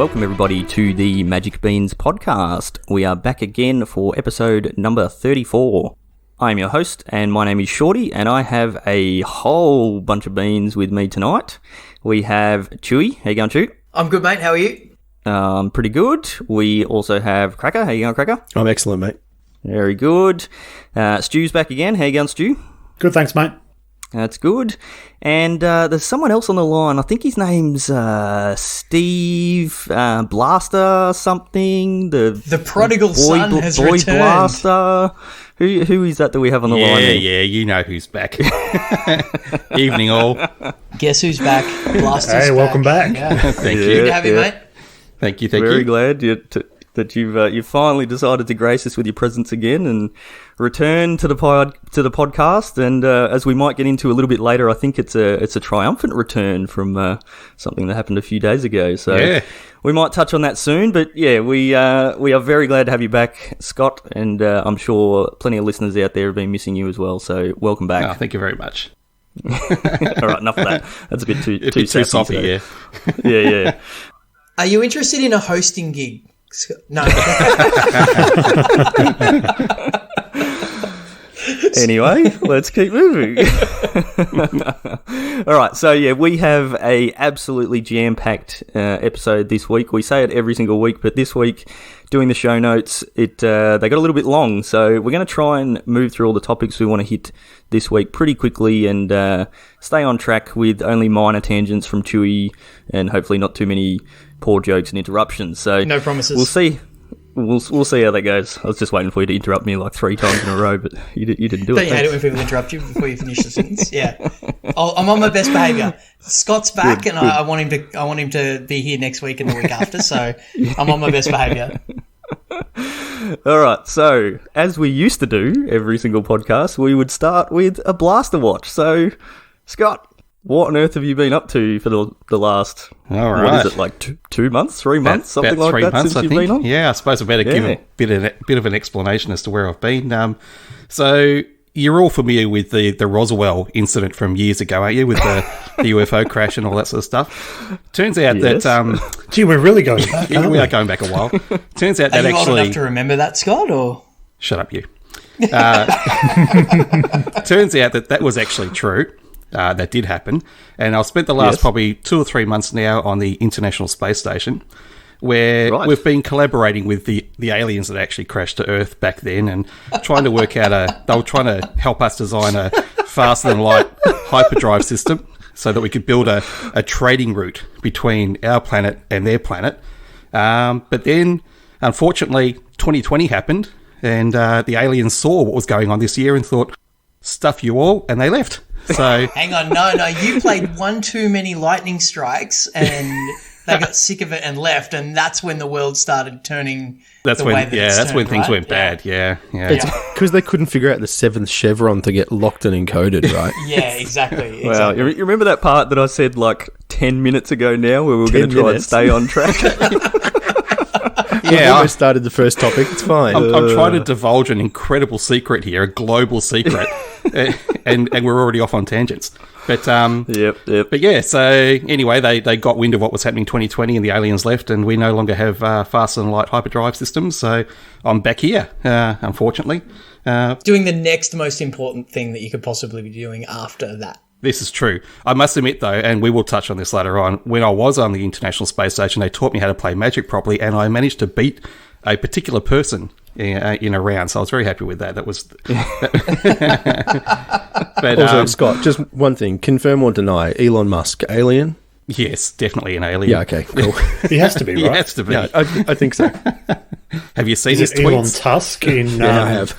welcome everybody to the Magic Beans podcast. We are back again for episode number 34. I am your host, and my name is Shorty, and I have a whole bunch of beans with me tonight. We have Chewy. How you going, Chew? I'm good, mate. How are you? Pretty good. We also have Cracker. How you going, Cracker? I'm excellent, mate. Very good. Stu's back again. How you going, Stu? Good, thanks, mate. That's good. And there's someone else on the line. I think his name's Steve Blaster something. The prodigal son has boy returned. Blaster. Who is that we have on the line? Yeah, you know who's back. Evening all. Guess who's back? Blaster's Hey, welcome back. Yeah. Thank Yeah. you. Good to have you, mate. Thank you. Very glad that you've finally decided to grace us with your presence again and return to the podcast. And as we might get into a little bit later, I think it's a triumphant return from something that happened a few days ago. So yeah. We might touch on that soon. But yeah, we are very glad to have you back, Scott. And I'm sure plenty of listeners out there have been missing you as well. So welcome back. Oh, thank you very much. All right, enough of that. That's a bit too soppy, so. yeah. Yeah. Are you interested in a hosting gig? No. Anyway, let's keep moving. All right, so yeah, we have a absolutely jam-packed episode this week. We say it every single week, but this week, doing the show notes, they got a little bit long. So we're going to try and move through all the topics we want to hit this week pretty quickly and stay on track with only minor tangents from Chewy and hopefully not too many poor jokes and interruptions. So No promises. We'll see. We'll see how that goes. I was just waiting for you to interrupt me like 3 times in a row, but you didn't do it. Don't you hate it when people interrupt you before you finish the sentence? Yeah. I'm on my best behaviour. Scott's back, Good. I want him to be here next week and the week after. So I'm on my best behaviour. All right, so as we used to do every single podcast, we would start with a Blaster Watch. So, Scott, what on earth have you been up to for the last, All right. what is it, like 2 months, 3 months, something about like 3 that months, since I you've think. been on? Yeah, I suppose I better give a bit of an explanation as to where I've been. So you're all familiar with the Roswell incident from years ago, aren't you? With the UFO crash and all that sort of stuff. Turns out Yes. that Gee, we're really going back. we are going back a while. Turns out Are that you old actually enough to remember that, Scott? Or shut up, you. Turns out that was actually true. That did happen. And I've spent the last probably 2 or 3 months now on the International Space Station, where we've been collaborating with the aliens that actually crashed to Earth back then and trying to work out they were trying to help us design a faster-than-light hyperdrive system so that we could build a trading route between our planet and their planet. But then, unfortunately, 2020 happened, and the aliens saw what was going on this year and thought, stuff you all, and they left. So hang on, no, you played one too many lightning strikes and they got sick of it and left, and that's when the world started turning. That's when things went bad. Yeah. It's because they couldn't figure out the 7th chevron to get locked and encoded, right? Yeah, exactly. Wow, you remember that part that I said like 10 minutes ago now where we were going to try and stay on track? Yeah, I started the first topic. It's fine. I'm trying to divulge an incredible secret here, a global secret, and we're already off on tangents. But Yep. But yeah, so anyway, they got wind of what was happening in 2020, and the aliens left, and we no longer have faster than light hyperdrive systems. So I'm back here, unfortunately. Doing the next most important thing that you could possibly be doing after that. This is true. I must admit, though, and we will touch on this later on, when I was on the International Space Station, they taught me how to play Magic properly, and I managed to beat a particular person in a round, so I was very happy with that. That was... But, also, Scott, just one thing. Confirm or deny, Elon Musk, alien? Yes, definitely an alien. Yeah, okay, cool. He has to be, right? He has to be. Yeah, I think so. Have you seen Is his it Elon tweets? Tusk in Yeah, I have.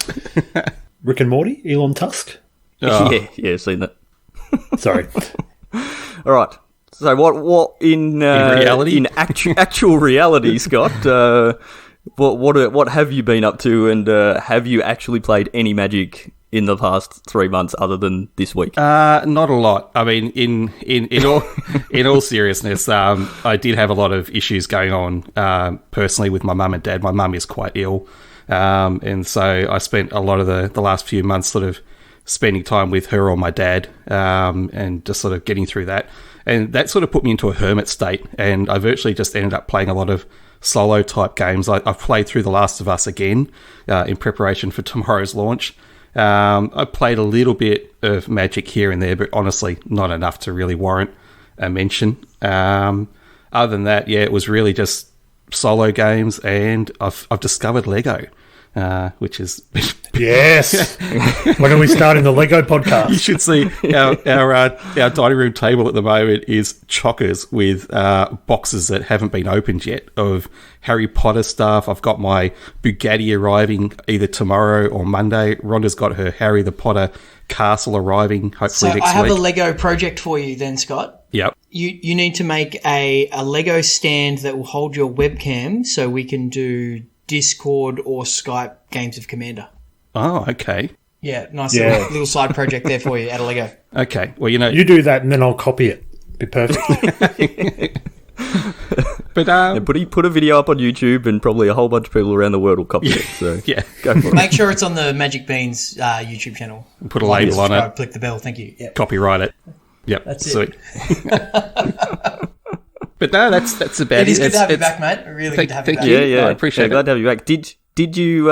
Rick and Morty? Elon Tusk? Oh. Yeah, seen that. Sorry. All right. So what in reality? in actual reality, Scott? What have you been up to, and have you actually played any Magic in the past 3 months other than this week? Not a lot. I mean, in all seriousness, I did have a lot of issues going on personally with my mum and dad. My mum is quite ill, and so I spent a lot of the last few months sort of spending time with her or my dad, and just sort of getting through that. And that sort of put me into a hermit state, and I virtually just ended up playing a lot of solo type games. I've played through The Last of Us again in preparation for tomorrow's launch. I played a little bit of Magic here and there, but honestly, not enough to really warrant a mention. Other than that, yeah, it was really just solo games, and I've discovered Lego, which is Yes. When are we starting the Lego podcast? you should see our dining room table at the moment is chockers with boxes that haven't been opened yet of Harry Potter stuff. I've got my Bugatti arriving either tomorrow or Monday. Rhonda's got her Harry the Potter castle arriving hopefully next week. So I have a Lego project for you then, Scott. Yep. You need to make a Lego stand that will hold your webcam so we can do Discord or Skype games of Commander. Oh, okay. Yeah, nice Yeah. little side project there for you out of Lego. Okay. Well, you know, You do that and then I'll copy it. Be perfect. but Put a video up on YouTube, and probably a whole bunch of people around the world will copy it. So yeah, go for it. Make sure it's on the Magic Beans YouTube channel. put a label on Subscribe, it, click the bell. Thank you. Yep. copyright it. Yep, That's it. sweet. But no, that's about it. It is good to have you back, mate. Really good to have you back. you. I appreciate it. Glad to have you back. Did you?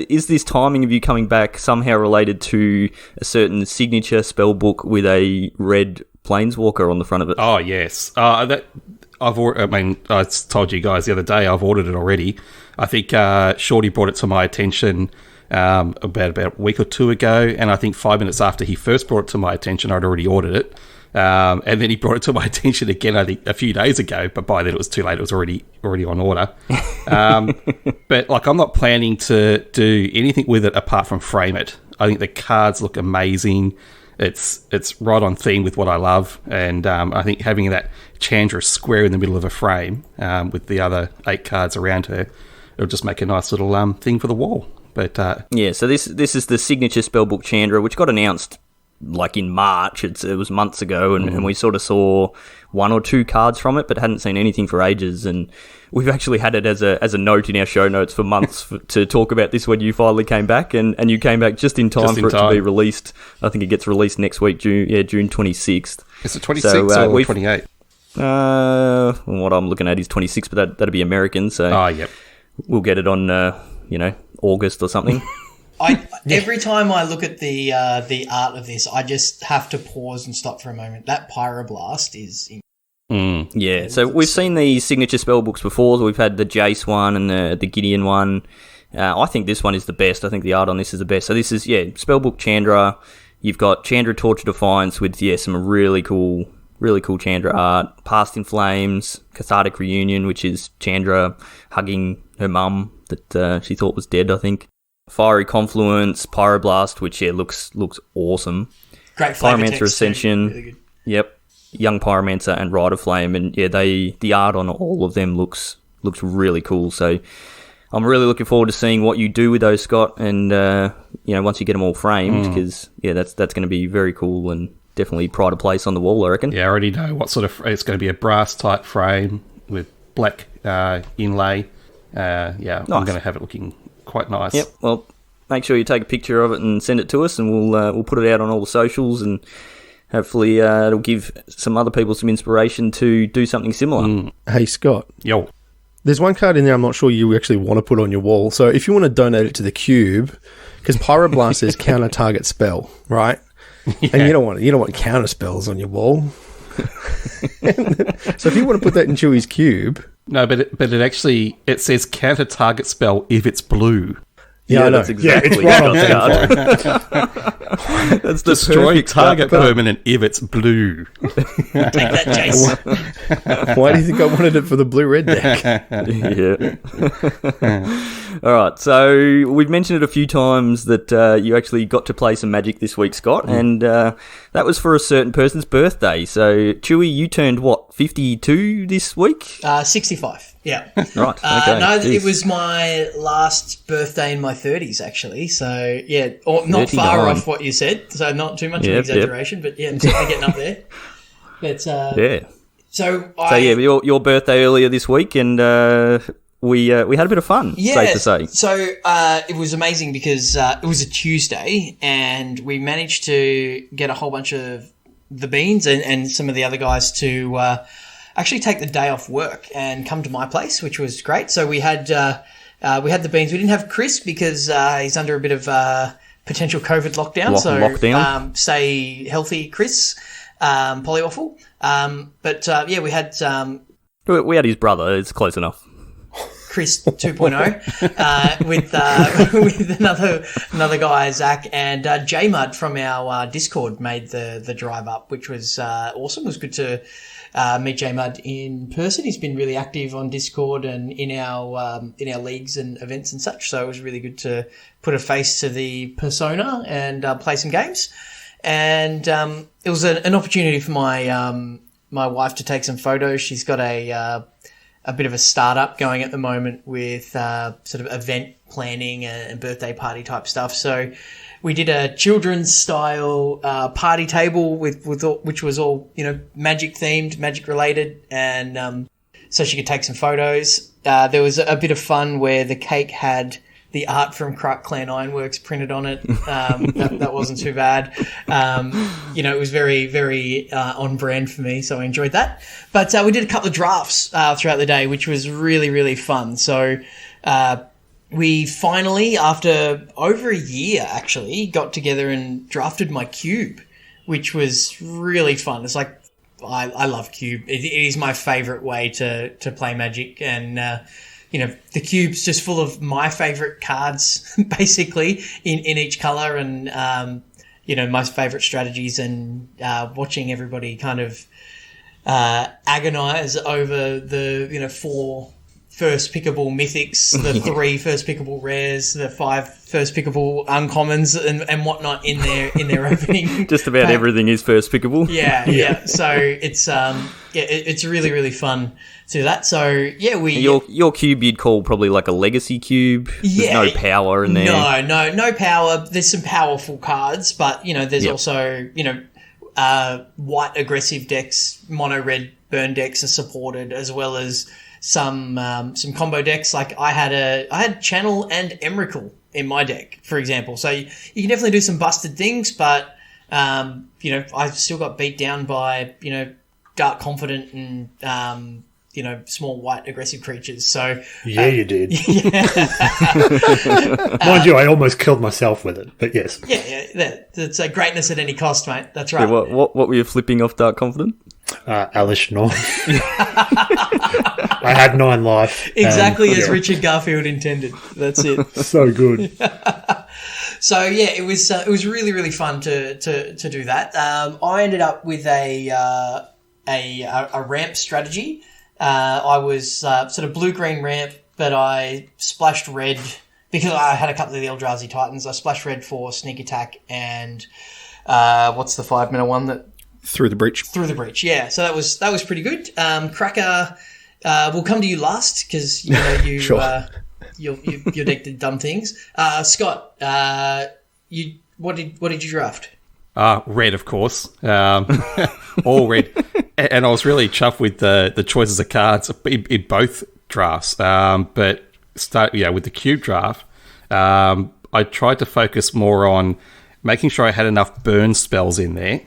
Is this timing of you coming back somehow related to a certain signature spell book with a red planeswalker on the front of it? Oh yes, I told you guys the other day I've ordered it already. I think Shorty brought it to my attention about a week or two ago, and I think 5 minutes after he first brought it to my attention, I'd already ordered it. And then he brought it to my attention again, I think, a few days ago. But by then it was too late; it was already on order. But like, I'm not planning to do anything with it apart from frame it. I think the cards look amazing. It's right on theme with what I love, and I think having that Chandra square in the middle of a frame with the other 8 cards around her, it'll just make a nice little thing for the wall. But Yeah, so this is the signature spellbook Chandra, which got announced like in March. It was months ago, and we sort of saw 1 or 2 cards from it, but hadn't seen anything for ages. And we've actually had it as a note in our show notes for months to talk about this when you finally came back, and you came back just in time for it to be released. I think it gets released next week, June 26th. is it 26 or 28? What I'm looking at is 26, but that'd be American, so Oh, yep. we'll get it on August or something. Every time I look at the art of this, I just have to pause and stop for a moment. That Pyroblast is... Yeah, so we've seen the signature spell books before. So we've had the Jace one and the Gideon one. I think this one is the best. I think the art on this is the best. So this is, spellbook Chandra. You've got Chandra Torch of Defiance with, some really cool Chandra art. Past in Flames, Cathartic Reunion, which is Chandra hugging her mum that she thought was dead, I think. Fiery Confluence, Pyroblast, which looks awesome. Great flavor Pyromancer text, Ascension. really good. Yep. Young Pyromancer and Rite of Flame, and the art on all of them looks really cool. So I'm really looking forward to seeing what you do with those, Scott, and once you get them all framed, because that's going to be very cool and definitely pride of place on the wall, I reckon. Yeah, I already know what sort of... It's going to be a brass type frame with black inlay. Nice. I'm going to have it looking quite nice. Yep. Well, make sure you take a picture of it and send it to us, and we'll put it out on all the socials, and hopefully it'll give some other people some inspiration to do something similar. Hey, Scott. Yo. There's one card in there I'm not sure you actually want to put on your wall. So if you want to donate it to the Cube, because Pyroblast says counter target spell, right? Yeah. And you don't want counter spells on your wall. So if you want to put that in Chewy's Cube... No, but it says counter target spell if it's blue. Yeah, that's exactly it's right on That's the Destroy perfect target card. permanent if it's blue. Take that, Jace. Why do you think I wanted it for the blue-red deck? Yeah. All right, so we've mentioned it a few times that you actually got to play some Magic this week, Scott, and that was for a certain person's birthday. So, Chewy, you turned, 52 this week? 65, yeah. Right, okay. No, Jeez. it was my last birthday in my 30s, actually. So, not 39. far off what you said. So, not too much of an exaggeration, but I'm getting up there. But, Yeah. So, your birthday earlier this week, and we had a bit of fun, safe to say. So it was amazing because it was a Tuesday, and we managed to get a whole bunch of the Beans and some of the other guys to actually take the day off work and come to my place, which was great. So we had the Beans. We didn't have Chris because he's under a bit of potential COVID lockdown. Stay healthy, Chris. Polywaffle. We had... we had his brother. It's close enough. Chris 2.0 with another guy, Zach, and J-Mud from our Discord made the drive up, which was awesome. It was good to meet J-Mud in person. He's been really active on Discord and in our leagues and events and such, so it was really good to put a face to the persona and play some games. And it was an opportunity for my wife to take some photos. She's got a bit of a startup going at the moment with sort of event planning and birthday party type stuff. So we did a children's style party table which was all, magic themed, magic related, and so she could take some photos. There was a bit of fun where the cake had the art from Clan Ironworks printed on it. That wasn't too bad. It was very, very on brand for me, so I enjoyed that. But we did a couple of drafts throughout the day, which was really, really fun. So we finally, after over a year actually, got together and drafted my cube, which was really fun. It's like, I love cube. It is my favourite way to play Magic, and the cube's just full of my favourite cards, basically, in each colour, and, my favourite strategies, and watching everybody kind of agonise over the 4 first pickable mythics, the 3 first pickable rares, the 5 first pickable uncommons, and whatnot in their opening. Just about everything is first pickable. Yeah. So it's really, really fun to do that. So your cube you'd call probably like a legacy cube. There's no power in there. No power. There's some powerful cards, but there's also white aggressive decks, mono red burn decks are supported, as well as some combo decks. Like I had Channel and Emrakul in my deck, for example. So you can definitely do some busted things, but I've still got beat down by Dark Confident and small white aggressive creatures. So you did. Mind you, I almost killed myself with it, but yes. That's a greatness at any cost, mate. That's right. Yeah, what were you flipping off Dark Confident? Alish 9. I had 9 life. Exactly as Richard Garfield intended. That's it. So good. So it was really, really fun to do that. I ended up with a ramp strategy. I was sort of blue-green ramp, but I splashed red because I had a couple of the Eldrazi Titans. I splashed red for sneak attack and what's the 5-mana one that? Through the breach. Through the breach, yeah. So that was pretty good. Cracker, we'll come to you last because you sure. Your deck did dumb things. Scott, what did you draft? Red, of course. All red. And I was really chuffed with the choices of cards in both drafts. But with the cube draft, I tried to focus more on making sure I had enough burn spells in there.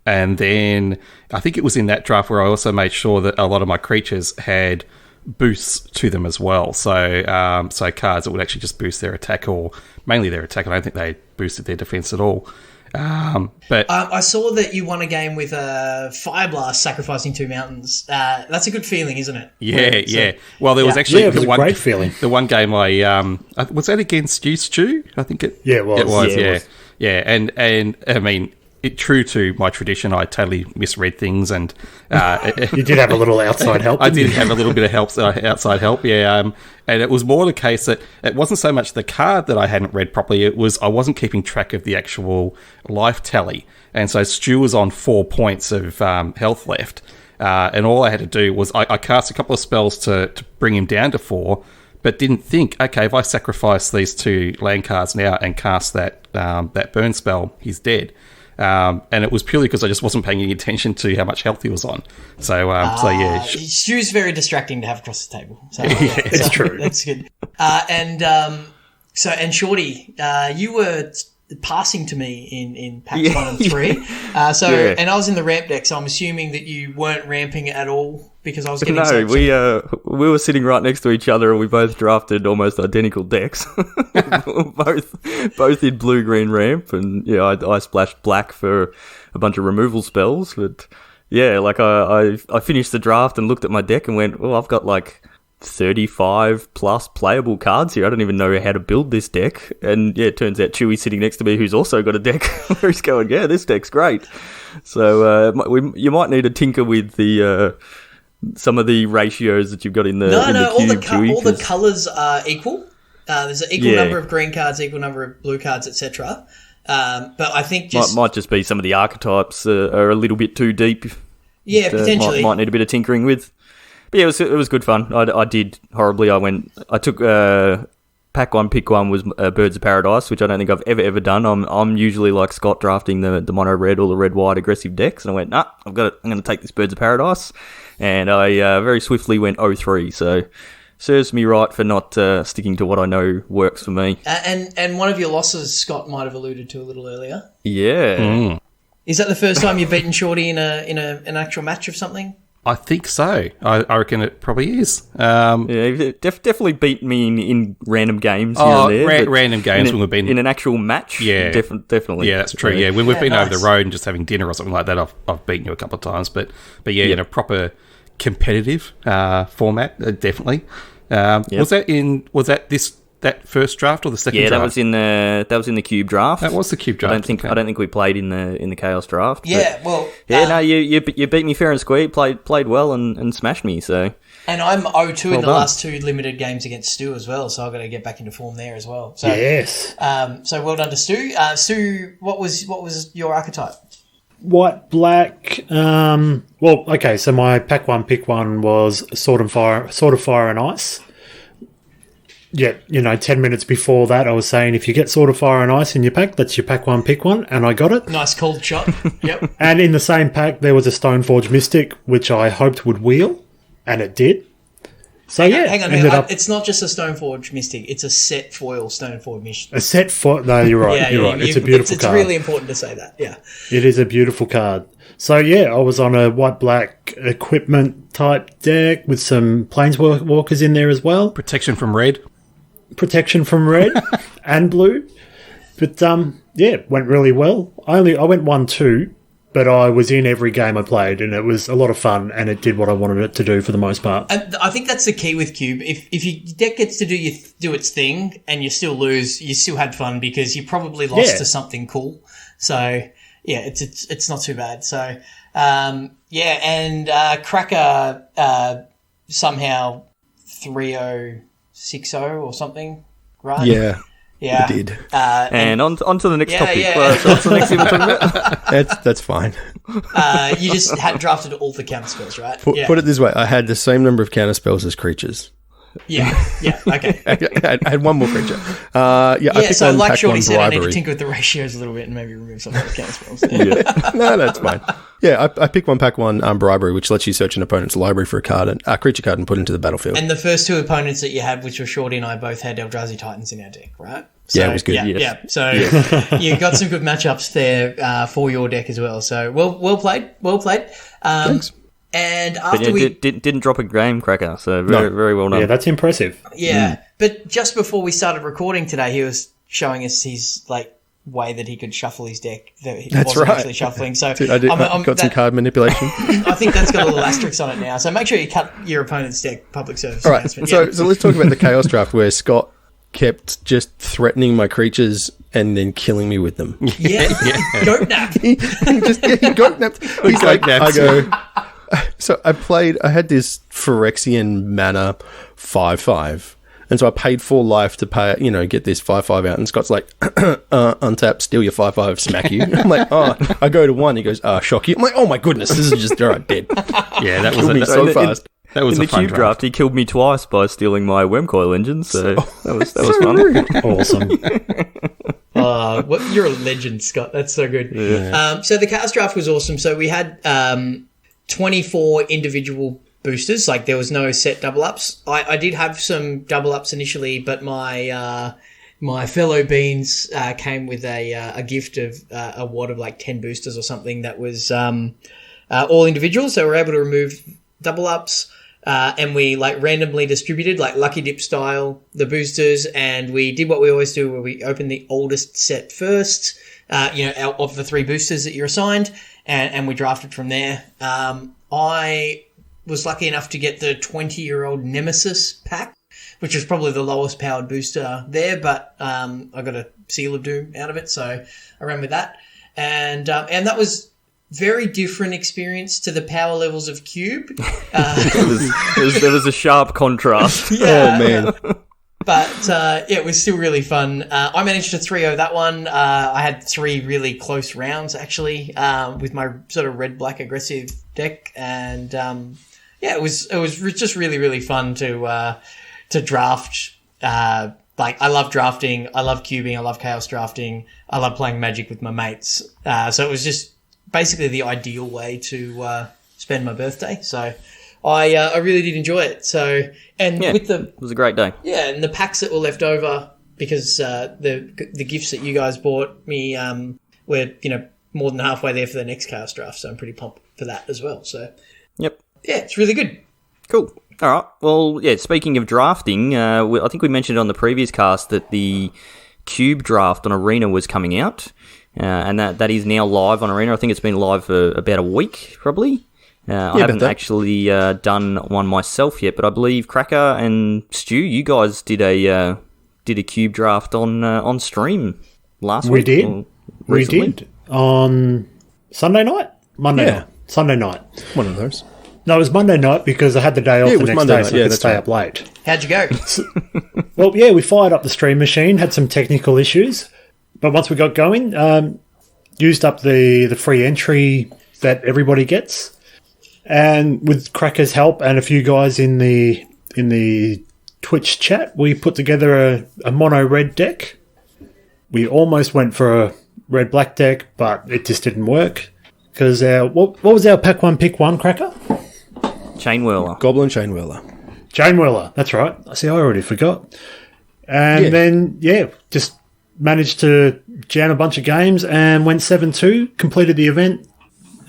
And then I think it was in that draft where I also made sure that a lot of my creatures had boosts to them as well. So cards that would actually just boost their attack, or mainly their attack. I don't think they boosted their defense at all. But I saw that you won a game with a Fire Blast sacrificing 2 mountains. That's a good feeling, isn't it? Yeah. Well, there was actually it was a great feeling. The one game I was that against Stew? I think it. Yeah, it was. It was. Yeah. And I mean, true to my tradition, I totally misread things, and you did have a little outside help. I did have a little bit of outside help, yeah. And it was more the case that it wasn't so much the card that I hadn't read properly; it was I wasn't keeping track of the actual life tally, and so Stu was on 4 points of health left, and all I had to do was I cast a couple of spells to bring him down to 4. But didn't think, okay, if I sacrifice these 2 land cards now and cast that burn spell, he's dead. And it was purely because I just wasn't paying any attention to how much health he was on. So yeah. Stu's very distracting to have across the table. So, it's true. That's good. And Shorty, you were passing to me in packs 1 and 3. And I was in the ramp deck, so I'm assuming that you weren't ramping at all because I was getting we were sitting right next to each other and we both drafted almost identical decks. both in blue-green ramp, and I splashed black for a bunch of removal spells, but yeah, like I finished the draft and looked at my deck and went, well, I've got like 35 plus playable cards here. I don't even know how to build this deck. And yeah, it turns out Chewy's sitting next to me, who's also got a deck where he's going, yeah, this deck's great. So you might need to tinker with the some of the ratios that you've got in the cube, Chewy, all the colours are equal. There's an equal number of green cards, equal number of blue cards, etc. But I think might just be some of the archetypes are a little bit too deep. Yeah, potentially. Might need a bit of tinkering with. But yeah, it was good fun. I did horribly. I took pack 1, pick 1 was Birds of Paradise, which I don't think I've ever done. I'm usually like Scott, drafting the mono red or the red white aggressive decks, and I went, nah, I'm going to take this Birds of Paradise, and I very swiftly went 0-3. So serves me right for not sticking to what I know works for me. And one of your losses, Scott might have alluded to a little earlier. Yeah. Is that the first time you've beaten Shorty in an actual match of something? I think so. I reckon it probably is. Definitely beat me in random games here and there. Random games when we've been in an actual match. Yeah, definitely. Yeah, that's true. Yeah, when we've been over the road and just having dinner or something like that, I've beaten you a couple of times. But yeah, in a proper competitive format, definitely. Was that first draft or the second draft? Yeah, that was in the cube draft. That was the cube draft. I don't think we played in the chaos draft. Yeah, well, you beat me fair and square. Played well and smashed me. So, and I'm 0-2 in the last 2 limited games against Stu as well. So I've got to get back into form there as well. So, yes. So well done to Stu. Stu, what was your archetype? White, black. So my pack 1, pick 1 was Sword of Fire and Ice. Yeah, 10 minutes before that, I was saying if you get Sword of Fire and Ice in your pack, that's your pack 1, pick 1, and I got it. Nice cold shot. Yep. And in the same pack, there was a Stoneforge Mystic, which I hoped would wheel, and it did. So hang on. It's not just a Stoneforge Mystic; it's a set foil Stoneforge Mystic. A set foil? No, you're right. You're right. It's a beautiful card. It's really important to say that. Yeah, it is a beautiful card. So yeah, I was on a white-black equipment type deck with some Planeswalkers in there as well. Protection from red and blue, but went really well. I went 1-2, but I was in every game I played, and it was a lot of fun, and it did what I wanted it to do for the most part. And I think that's the key with Cube. If your deck gets to do its thing and you still lose, you still had fun because you probably lost to something cool. So yeah, it's not too bad. So Cracker somehow 3-0. 6-0 or something, right? Yeah, we did. And on to the next topic. Yeah. So what's the next thing we're talking about? That's fine. You just had drafted all the counter spells, right? Put it this way: I had the same number of counter spells as creatures. Yeah, okay. I had one more creature. I picked so one like pack Shorty 1 said, I need bribery. to tinker with the ratios a little bit and maybe remove some of the counter spells. No, that's fine. Yeah, I picked one pack 1 bribery, which lets you search an opponent's library for a creature card and put it into the battlefield. And the first 2 opponents that you had, which were Shorty and I, both had Eldrazi Titans in our deck, right? So, it was good. Yeah. So you got some good matchups there for your deck as well. So well played. Thanks. And after didn't drop a game, Cracker, so very well done. Yeah, that's impressive. Yeah, but just before we started recording today, he was showing us his way that he could shuffle his deck that he wasn't actually shuffling. So Dude, I got some card manipulation. I think that's got a little asterisk on it now. So make sure you cut your opponent's deck. Public service. All right. So let's talk about the Chaos Draft where Scott kept just threatening my creatures and then killing me with them. Yeah. Goat nap. he goat napped. He's like, I go. So I had this Phyrexian mana 5/5, and so I paid 4 life to get this 5/5 out, and Scott's like, untap, steal your 5/5, smack you. I'm like, I go to 1, he goes, shock you. I'm like, oh my goodness, this is just dead. Yeah, that was me so fast. That was in a the fun cube draft. He killed me twice by stealing my Wormcoil engine, so that was fun. Awesome. You're a legend, Scott. That's so good. Yeah. So the Chaos Draft was awesome. So we had 24 individual boosters. There was no set double ups. I did have some double ups initially, but my my fellow beans came with a gift of a wad of like 10 boosters or something that was all individuals. So we're able to remove double ups. And we like randomly distributed, like Lucky Dip style, the boosters, and we did what we always do, where we open the oldest set first, out of the 3 boosters that you're assigned, and we drafted from there. I was lucky enough to get the 20-year-old Nemesis pack, which was probably the lowest powered booster there, but I got a Seal of Doom out of it, so I ran with that, and that was very different experience to the power levels of Cube. There was a sharp contrast. Yeah. Oh, man. But it was still really fun. I managed to 3-0 that one. I had 3 really close rounds, actually, with my sort of red-black aggressive deck. And, it was just really, really fun to draft. I love drafting. I love cubing. I love chaos drafting. I love playing Magic with my mates. So it was just basically the ideal way to spend my birthday. So I really did enjoy it. So it was a great day. Yeah, and the packs that were left over, because the gifts that you guys bought me were more than halfway there for the next chaos draft. So I'm pretty pumped for that as well. So yep, yeah, it's really good. Cool. All right. Well, yeah. Speaking of drafting, I think we mentioned on the previous cast that the Cube draft on Arena was coming out. And that is now live on Arena. I think it's been live for about a week, probably. I haven't actually done one myself yet, but I believe Cracker and Stu, you guys did a Cube draft on stream last week. We did on Sunday night, Monday night, Sunday night. One of those. No, it was Monday night because I had the day off the next Monday day, night. so I could stay up late. How'd you go? Well, we fired up the stream machine, had some technical issues. But once we got going, used up the free entry that everybody gets, and with Cracker's help and a few guys in the Twitch chat, we put together a mono red deck. We almost went for a red black deck, but it just didn't work because what was our pack 1 pick 1, Cracker? Chain Whirler. Goblin Chain Whirler. Chain Whirler. That's right. See, I already forgot. And then just managed to jam a bunch of games and went 7-2, completed the event,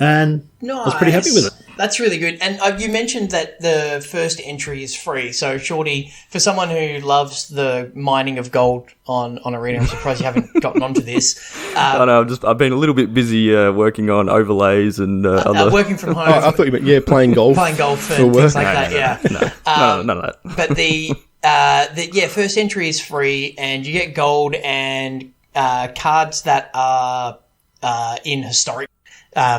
and nice. was pretty happy with it. That's really good. And you mentioned that the first entry is free. So, Shorty, for someone who loves the mining of gold on Arena, I'm surprised you haven't gotten onto this. I know, I've been a little bit busy working on overlays and other... working from home. I thought you meant, playing golf. Playing golf and things like that, none of that. But the first entry is free, and you get gold and cards that are in historic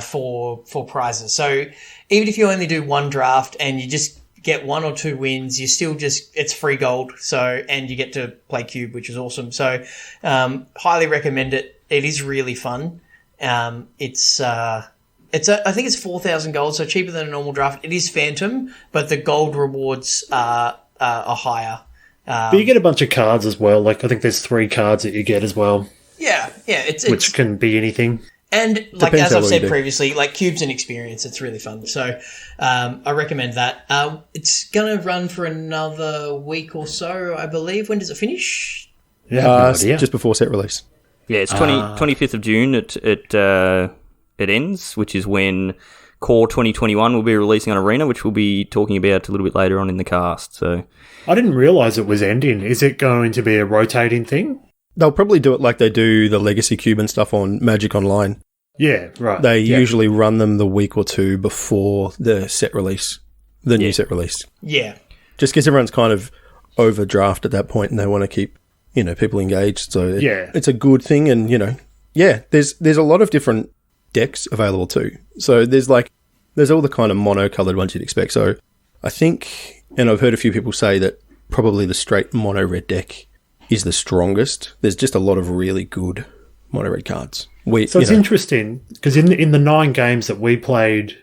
for prizes. So even if you only do one draft and you just get 1 or 2 wins, you still it's free gold. So, and you get to play Cube, which is awesome. So, highly recommend it. It is really fun. I think it's 4,000 gold, so cheaper than a normal draft. It is Phantom, but the gold rewards are higher. But you get a bunch of cards as well. Like, I think there's 3 cards that you get as well. Yeah. Which can be anything. And like as I've said previously, like Cube's an experience. It's really fun. So I recommend that. It's going to run for another week or so, I believe. When does it finish? Yeah, just before set release. Yeah, it's 25th of June. It ends, which is when Core 2021 will be releasing on Arena, which we'll be talking about a little bit later on in the cast. So I didn't realise it was ending. Is it going to be a rotating thing? They'll probably do it like they do the Legacy Cube and stuff on Magic Online. Yeah, right. They usually run them the week or 2 before the set release, the new set release. Yeah. Just because everyone's kind of overdraft at that point and they want to keep, people engaged. So it's a good thing. And, there's a lot of different decks available too. So there's all the kind of mono-coloured ones you'd expect. So I think, and I've heard a few people say that probably the straight mono-red deck is the strongest. There's just a lot of really good mono-red cards. So it's interesting because in the 9 games that we played,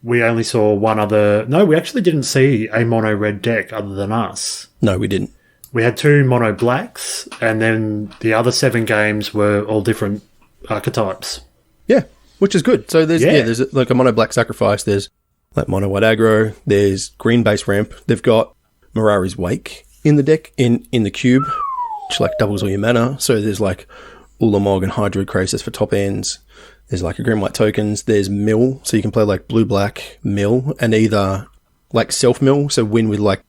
we only saw one other... No, we actually didn't see a mono-red deck other than us. No, we didn't. We had 2 mono-blacks, and then the other 7 games were all different archetypes. Yeah, which is good. So there's like a mono-black sacrifice, there's like mono-white aggro, there's green base ramp. They've got Mirari's Wake in the deck, in the cube. which like doubles all your mana. So there's like Ulamog and Hydroid Krasis for top ends. There's like a green white tokens. There's mill, so you can play like blue black mill and either like self mill, so win with like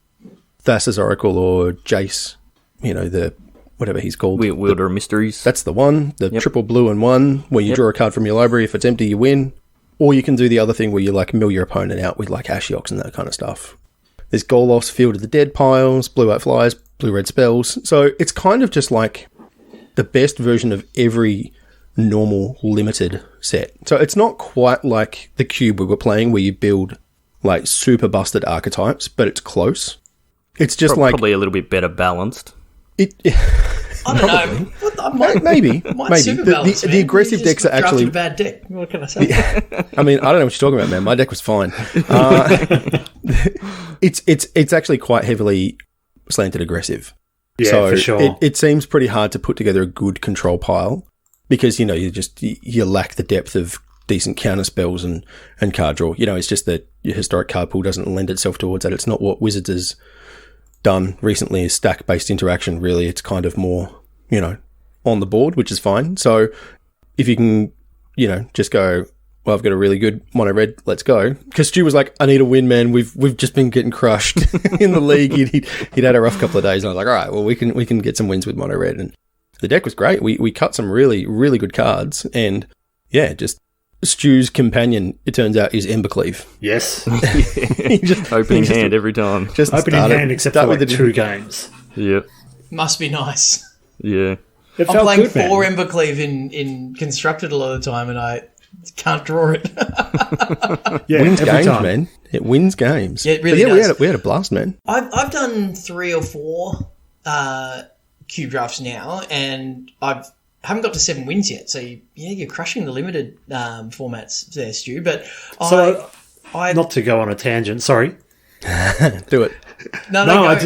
Thassa's Oracle or Jace, you know, the whatever he's called. Wielder of Mysteries. That's the one. The triple blue and 1 where you draw a card from your library. If it's empty, you win. Or you can do the other thing where you like mill your opponent out with like Ashioks and that kind of stuff. There's Golof's Field of the Dead piles, blue white flies, blue red spells. So it's kind of just like the best version of every normal limited set. So it's not quite like the cube we were playing where you build like super busted archetypes, but it's close. It's just probably a little bit better balanced. I don't know. Maybe. The aggressive decks are actually a bad deck. What can I say? I mean, I don't know what you're talking about, man. My deck was fine. It's actually quite heavily slanted aggressive. Yeah, so for sure. It seems pretty hard to put together a good control pile because, you know, you lack the depth of decent counter spells and card draw. You know, it's just that your historic card pool doesn't lend itself towards that. It's not what Wizards has done recently, is stack-based interaction, really. It's kind of more, you know, on the board, which is fine. So if you can, you know, just go, well, I've got a really good mono red, let's go. Because Stu was like, I need a win, man. We've just been getting crushed in the league. He'd had a rough couple of days, and I was like, all right, well, we can get some wins with mono red. And the deck was great. We cut some really, really good cards, and yeah, just Stu's companion, it turns out, is Embercleave. Yes. Opening hand every time. Just opening hand except for like 2 games. Yep. Must be nice. Yeah. I'm playing 4 Embercleave in Constructed a lot of the time, and I can't draw it. Yeah, wins games, time. Man. It wins games. Yeah, it really does. We had a blast, man. I've done 3 or 4 cube drafts now, and I haven't got to 7 wins yet. So you're crushing the limited formats there, Stu. But I not to go on a tangent. Sorry. Do it. No.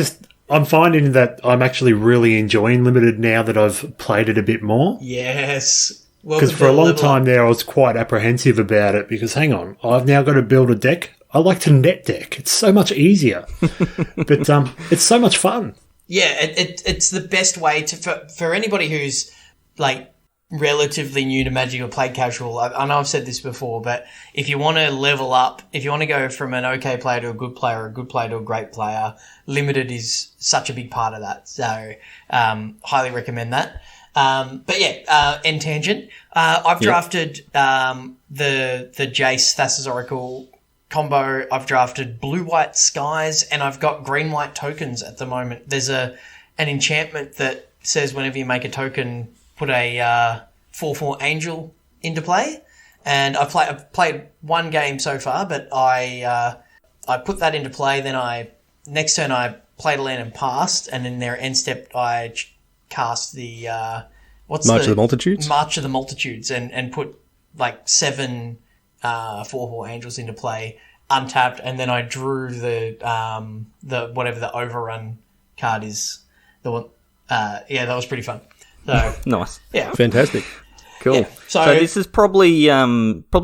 I'm finding that I'm actually really enjoying limited now that I've played it a bit more. Yes. Because for a long time there, I was quite apprehensive about it because, hang on, I've now got to build a deck. I like to net deck. It's so much easier. But it's so much fun. Yeah, it's the best way for anybody who's like relatively new to Magic or played casual. I know I've said this before, but if you want to level up, if you want to go from an okay player to a good player, or a good player to a great player, limited is such a big part of that. So highly recommend that. But yeah, end tangent. I've drafted the Jace Thassa's Oracle combo. I've drafted blue-white skies, and I've got green-white tokens at the moment. There's an enchantment that says whenever you make a token, put a 4/4 angel into play. And I've played 1 game so far, but I put that into play. Then next turn I played a land and passed, and in their end step I cast the March of the Multitudes? March of the Multitudes, and put like 7 4/4 angels into play, untapped, and then I drew the whatever the overrun card is. The one, that was pretty fun. So nice, yeah, fantastic, cool. Yeah, so this is probably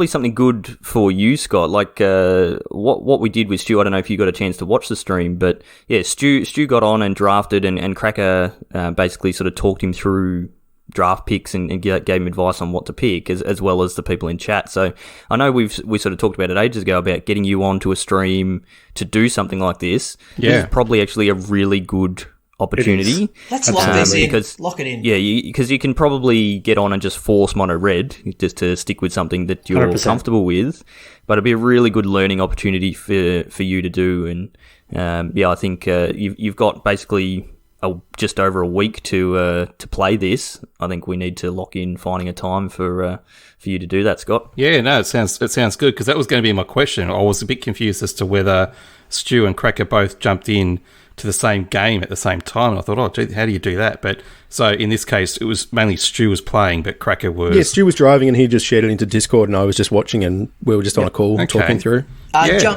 something good for you, Scott. Like what we did with Stu. I don't know if you got a chance to watch the stream, but yeah, Stu got on and drafted, and Cracker basically sort of talked him through draft picks and gave him advice on what to pick, as well as the people in chat. So I know we sort of talked about it ages ago about getting you onto a stream to do something like this. Yeah, this is probably actually a really good opportunity. Let's lock this in. Lock it in. Yeah, because you can probably get on and just force mono red just to stick with something that you're 100%. Comfortable with. But it'd be a really good learning opportunity for you to do. And I think you've got basically just over a week to play this. I think we need to lock in finding a time for you to do that, Scott. Yeah, no, it sounds good, because that was going to be my question. I was a bit confused as to whether Stu and Cracker both jumped in to the same game at the same time, and I thought, oh, gee, how do you do that? But so in this case, it was mainly Stu was playing, but Cracker was... Yeah, Stu was driving, and he just shared it into Discord, and I was just watching, and we were just on a call talking through.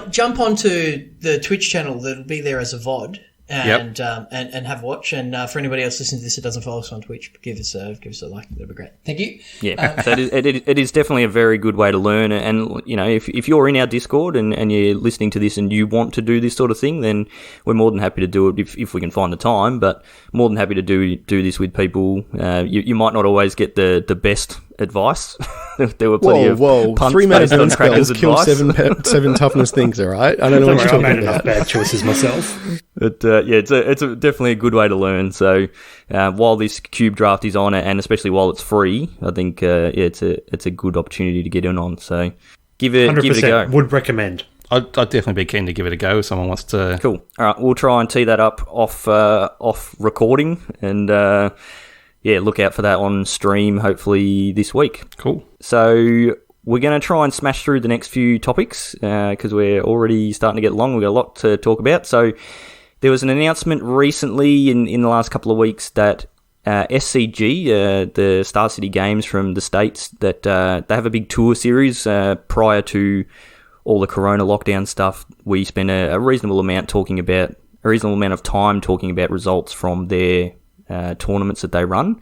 Jump onto the Twitch channel that'll be there as a VOD, and have a watch. And for anybody else listening to this that doesn't follow us on Twitch, give us a like. That'd be great. Thank you. Yeah, so it is definitely a very good way to learn. And you know, if you're in our Discord and you're listening to this and you want to do this sort of thing, then we're more than happy to do it if we can find the time. But more than happy to do this with people. You might not always get the best advice. There were plenty of punts 3 mana based on burn Kraken's spells kill advice. seven toughness things. All right, I don't know what you're I made talking enough about. bad choices myself. But it's definitely a good way to learn. So while this cube draft is on, and especially while it's free, I think it's a good opportunity to get in on. So give it a go. Would recommend. I'd definitely be keen to give it a go if someone wants to. Cool. All right, we'll try and tee that up off recording, and look out for that on stream hopefully this week. Cool. So we're going to try and smash through the next few topics because we're already starting to get long. We've got a lot to talk about. So there was an announcement recently in the last couple of weeks that SCG, the Star City Games from the States, that they have a big tour series prior to all the Corona lockdown stuff. We spent a reasonable amount of time talking about results from their tournaments that they run.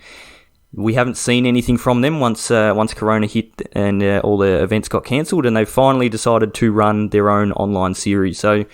We haven't seen anything from them once Corona hit and all the events got cancelled, and they finally decided to run their own online series. So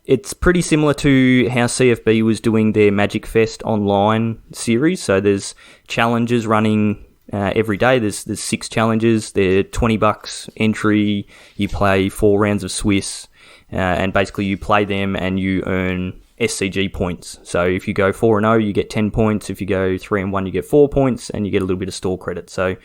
it's pretty similar to how CFB was doing their Magic Fest online series. So there's challenges running every day. There's 6 challenges. They're $20 entry. You play 4 rounds of Swiss, and basically you play them and you earn SCG points. So if you go 4-0, you get 10 points. If you go 3-1, you get 4 points, and you get a little bit of store credit. So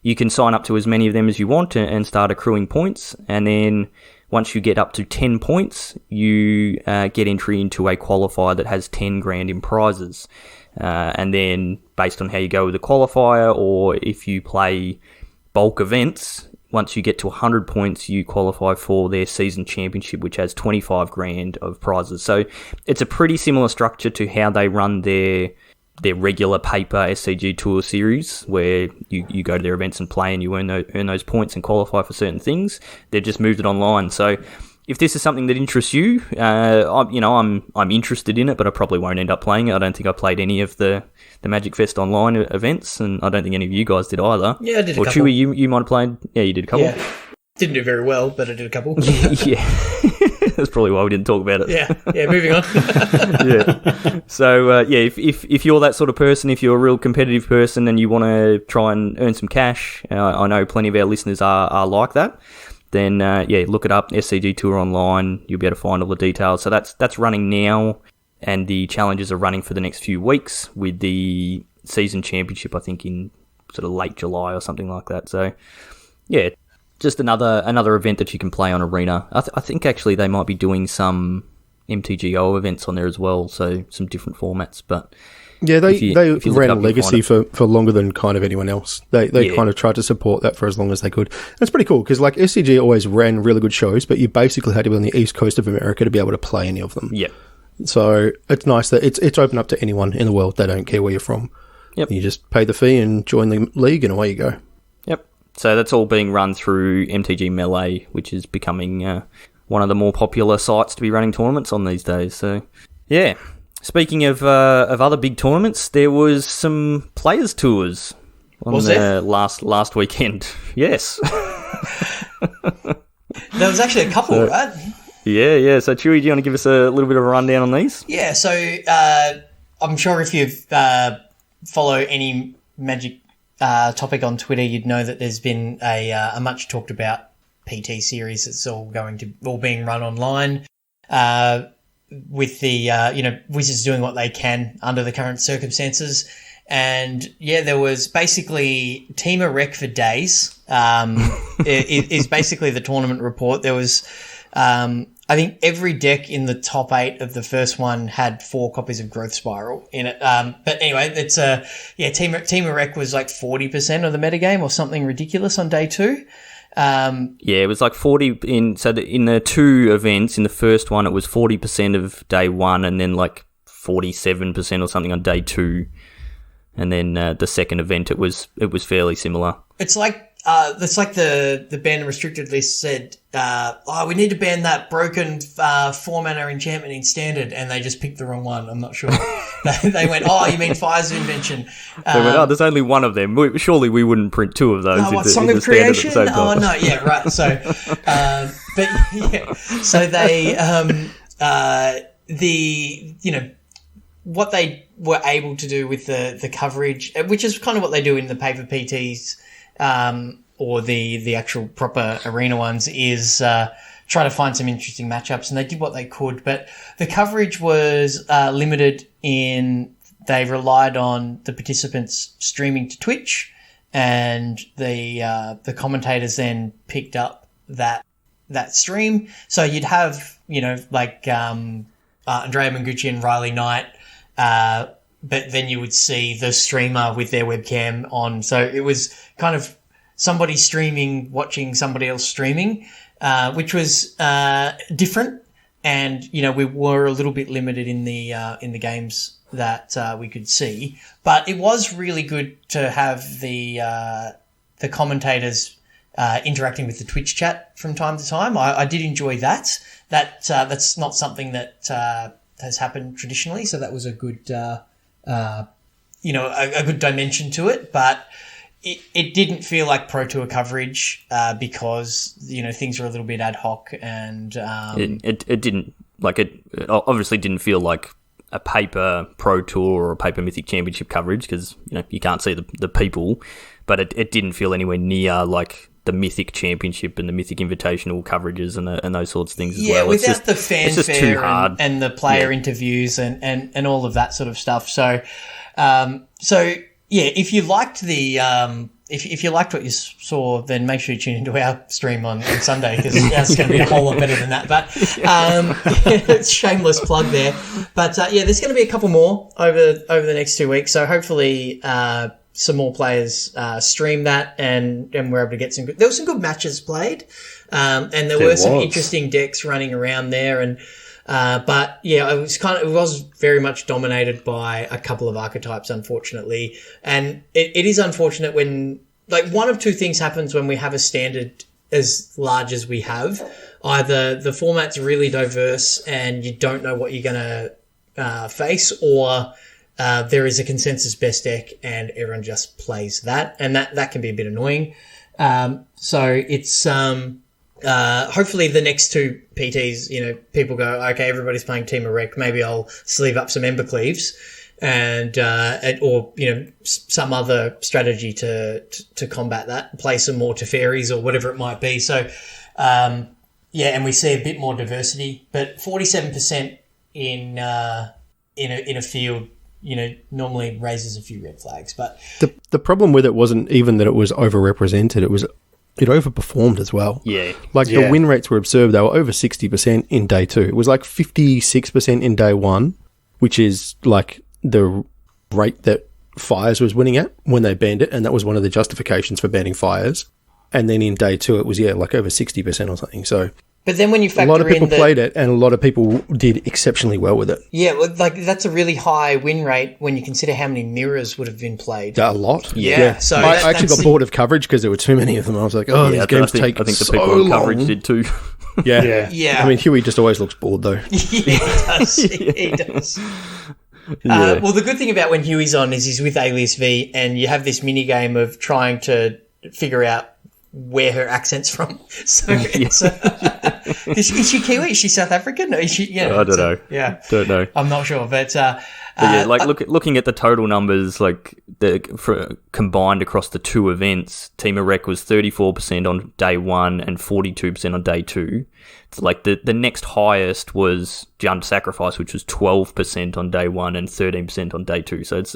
you can sign up to as many of them as you want and start accruing points. And then once you get up to 10 points, you get entry into a qualifier that has 10 grand in prizes. And then based on how you go with the qualifier, or if you play bulk events, once you get to 100 points, you qualify for their season championship, which has 25 grand of prizes. So it's a pretty similar structure to how they run their regular paper SCG Tour series, where you go to their events and play and you earn those points and qualify for certain things. They've just moved it online. So if this is something that interests you, I'm interested in it, but I probably won't end up playing it. I don't think I played any of the Magic Fest online events, and I don't think any of you guys did either. Yeah, I did a couple. Chewy, you might have played. Yeah, you did a couple. Yeah. Didn't do very well, but I did a couple. Yeah. That's probably why we didn't talk about it. Yeah, moving on. Yeah. So, if you're that sort of person, if you're a real competitive person and you want to try and earn some cash, I know plenty of our listeners are like that, then, look it up, SCG Tour Online. You'll be able to find all the details. So that's running now, and the challenges are running for the next few weeks, with the season championship, I think, in sort of late July or something like that. So, yeah, just another event that you can play on Arena. I think actually they might be doing some MTGO events on there as well, so some different formats. But yeah, they ran Legacy for longer than kind of anyone else. They kind of tried to support that for as long as they could. That's pretty cool, because like SCG always ran really good shows, but you basically had to be on the east coast of America to be able to play any of them. Yeah. So it's nice that it's open up to anyone in the world. They don't care where you're from. Yep. You just pay the fee and join the league, and away you go. Yep. So that's all being run through MTG Melee, which is becoming one of the more popular sites to be running tournaments on these days. So, yeah. Speaking of other big tournaments, there was some players' tours on the last weekend. Yes. There was actually a couple, right? Yeah. So, Chewy, do you want to give us a little bit of a rundown on these? Yeah, so I'm sure if you follow any Magic topic on Twitter, you'd know that there's been a much talked about PT series that's all being run online, with the Wizards doing what they can under the current circumstances. And yeah, there was basically Team a Rec for days. Is basically the tournament report. There was I think every deck in the top 8 of the first one had 4 copies of Growth Spiral in it. But anyway, it's Team a Rec was like 40% of the metagame or something ridiculous on day 2. It was like 40 in the 2 events. In the first one, it was 40% of day 1, and then like 47% or something on day 2. And then the second event, it was fairly similar. It's like it's like the ban and restricted list said, we need to ban that broken 4-mana enchantment in standard, and they just picked the wrong one. I'm not sure. They went, you mean Fire's invention? They went, there's only one of them. Surely we wouldn't print two of those. Song of Creation? Oh no, yeah, right. So, but yeah, so they what they were able to do with the coverage, which is kind of what they do in the paper PTs. Or the actual proper arena ones, is try to find some interesting matchups, and they did what they could. But the coverage was limited in they relied on the participants streaming to Twitch, and the commentators then picked up that stream. So you'd have like Andrea Mangucci and Riley Knight, but then you would see the streamer with their webcam on. So it was kind of somebody streaming, watching somebody else streaming, which was different. And, we were a little bit limited in the games that we could see. But it was really good to have the commentators interacting with the Twitch chat from time to time. I did enjoy that. That's not something that has happened traditionally, so that was a good a good dimension to it. But it didn't feel like Pro Tour coverage because things were a little bit ad hoc, and it didn't it obviously didn't feel like a paper Pro Tour or a paper Mythic Championship coverage because you can't see the people, but it didn't feel anywhere near like the Mythic Championship and the Mythic Invitational coverages and those sorts of things as well. Yeah, without the fanfare and the player interviews and all of that sort of stuff. So yeah, if you liked if you liked what you saw, then make sure you tune into our stream on Sunday, because ours is going to be a whole lot better than that. But it's shameless plug there. But there's going to be a couple more over the next 2 weeks. So hopefully some more players stream that, and we're able to get there were some good matches played, and there were some interesting decks running around there, and. But yeah, it was very much dominated by a couple of archetypes, unfortunately. And it is unfortunate when, one of two things happens when we have a standard as large as we have. Either the format's really diverse and you don't know what you're going to face, or there is a consensus best deck and everyone just plays that. And that can be a bit annoying. So it's, hopefully the next two PTs, people go, okay, everybody's playing Team of Rec. Maybe I'll sleeve up some Embercleaves or some other strategy to combat that, play some more Teferis or whatever it might be. So, and we see a bit more diversity, but 47% in a field, normally raises a few red flags. But the problem with it wasn't even that it was overrepresented. It overperformed as well. Yeah. The win rates were absurd. They were over 60% in day 2. It was 56% in day 1, which is the rate that Fires was winning at when they banned it, and that was one of the justifications for banning Fires. And then in day 2, it was, over 60% or something. So, but then when you factor in a lot of people played it, and a lot of people did exceptionally well with it. Yeah, well, that's a really high win rate when you consider how many mirrors would have been played. A lot. Yeah. So I actually got bored of coverage because there were too many of them. I was like, these games take so long. I think the people in coverage did too. Yeah. I mean, Huey just always looks bored, though. Yeah, he does. He does. Well, the good thing about when Huey's on is he's with Alias V, and you have this mini game of trying to figure out where her accent's from. So it's, is she Kiwi? Is she South African? Is she? I don't know. Don't know. I'm not sure, but looking at the total numbers, combined across the two events, Team of Rec was 34% on day 1 and 42% on day 2. It's the next highest was Jund Sacrifice, which was 12% on day 1 and 13% on day 2. So it's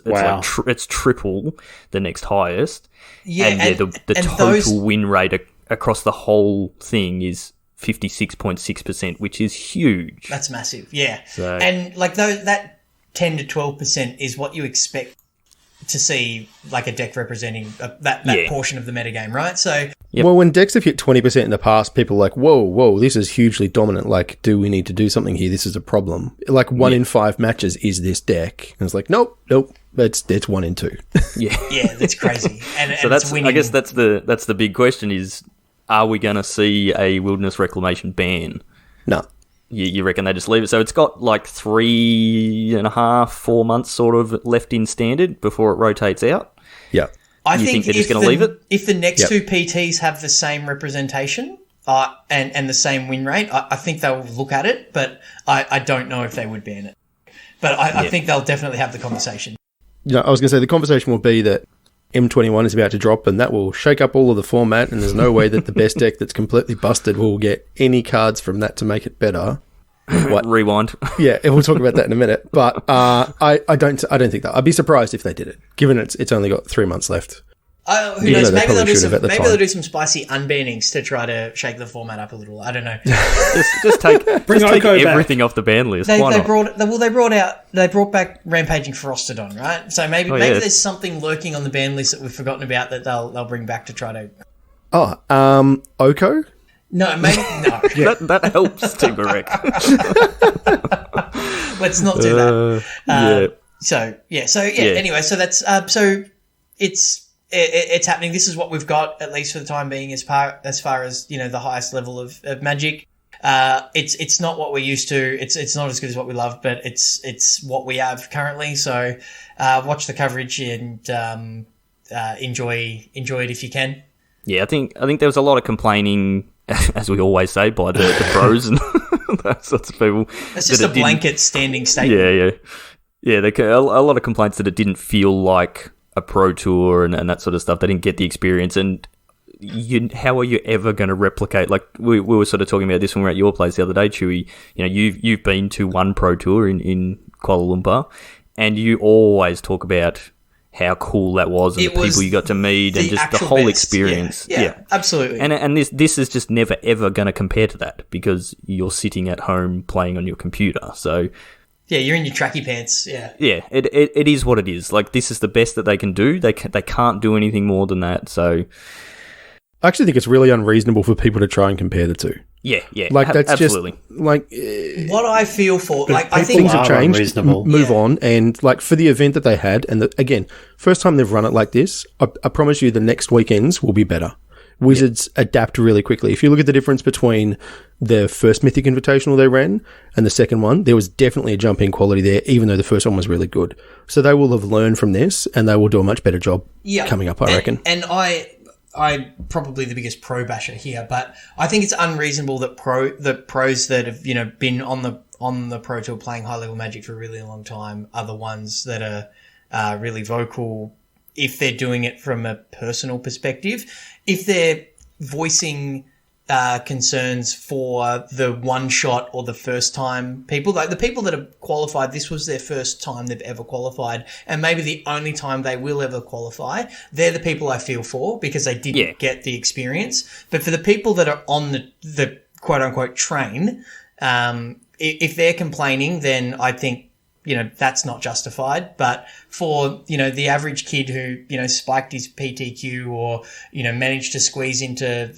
it's triple the next highest. Yeah, and the total win rate across the whole thing is 56.6%, which is huge. That's massive, yeah. So, and that 10 to 12% is what you expect to see, a deck representing that portion of the metagame, right? So, well, when decks have hit 20% in the past, people are like, whoa, this is hugely dominant. Do we need to do something here? This is a problem. 1 in 5 matches is this deck, and it's nope. it's 1 in 2. Yeah, Yeah, that's crazy. And so it's winning. I guess that's the big question is, are we going to see a wilderness reclamation ban? No. You reckon they just leave it? So it's got like 3.5, 4 months sort of left in standard before it rotates out. Yeah. I You think think they're just gonna leave it? If the next Yep. two PTs have the same representation and the same win rate, I think they'll look at it, but I don't know if they would ban it. But I think they'll definitely have the conversation. You know, I was going to say the conversation will be that M21 is about to drop, and that will shake up all of the format, and there's no way that the best deck that's completely busted will get any cards from that to make it better. What? Rewind. Yeah, and we'll talk about that in a minute. But I don't think that. I'd be surprised if they did it, given it's only got 3 months left. Who Even knows? though they Maybe they'll probably do should some. have at the Maybe time. they'll do some spicy unbannings to try to shake the format up a little. I don't know. just take Oko back. everything off the ban list. They Why not? brought back Rampaging Frostodon, right? So maybe yeah. there's something lurking on the ban list that we've forgotten about that they'll bring back to try to. Oh, Oko? No, maybe no. That helps, Team Barek. Let's not do that. Yeah. So Anyway, so that's so it's happening. This is what we've got, at least for the time being, as far as the highest level of Magic. It's not what we're used to. It's not as good as what we love, but it's what we have currently. So watch the coverage and enjoy it if you can. Yeah, I think there was a lot of complaining, as we always say, by the pros and those sorts of people. It's just a blanket standing statement. Yeah. A lot of complaints that it didn't feel like a pro tour and that sort of stuff. They didn't get the experience, and how are you ever going to replicate? Like we were sort of talking about this when we were at your place the other day, Chewy. You've been to one pro tour in Kuala Lumpur, and you always talk about how cool that was and the people you got to meet and just the whole experience. Yeah, absolutely. And this is just never ever going to compare to that because you're sitting at home playing on your computer. So yeah, you're in your tracky pants. Yeah. Yeah, it is what it is. Like this is the best that they can do. They can't do anything more than that. So I actually think it's really unreasonable for people to try and compare the two. Yeah. Like that's absolutely. just like what I feel for. Like I think things have changed. Unreasonable. Move on, and like for the event that they had, and again, first time they've run it like this, I promise you, the next weekends will be better. Wizards adapt really quickly. If you look at the difference between the first Mythic Invitational they ran and the second one, there was definitely a jump in quality there, even though the first one was really good. So they will have learned from this, and they will do a much better job coming up, I reckon. And I'm probably the biggest pro basher here, but I think it's unreasonable that pros that have been on the pro tour playing high level Magic for a really long time are the ones that are really vocal if they're doing it from a personal perspective. If they're voicing concerns for the one shot or the first time people, like the people that have qualified, this was their first time they've ever qualified and maybe the only time they will ever qualify, they're the people I feel for because they didn't get the experience. But for the people that are on the quote unquote train, if they're complaining, then I think that's not justified. But for, the average kid who, spiked his PTQ or, managed to squeeze into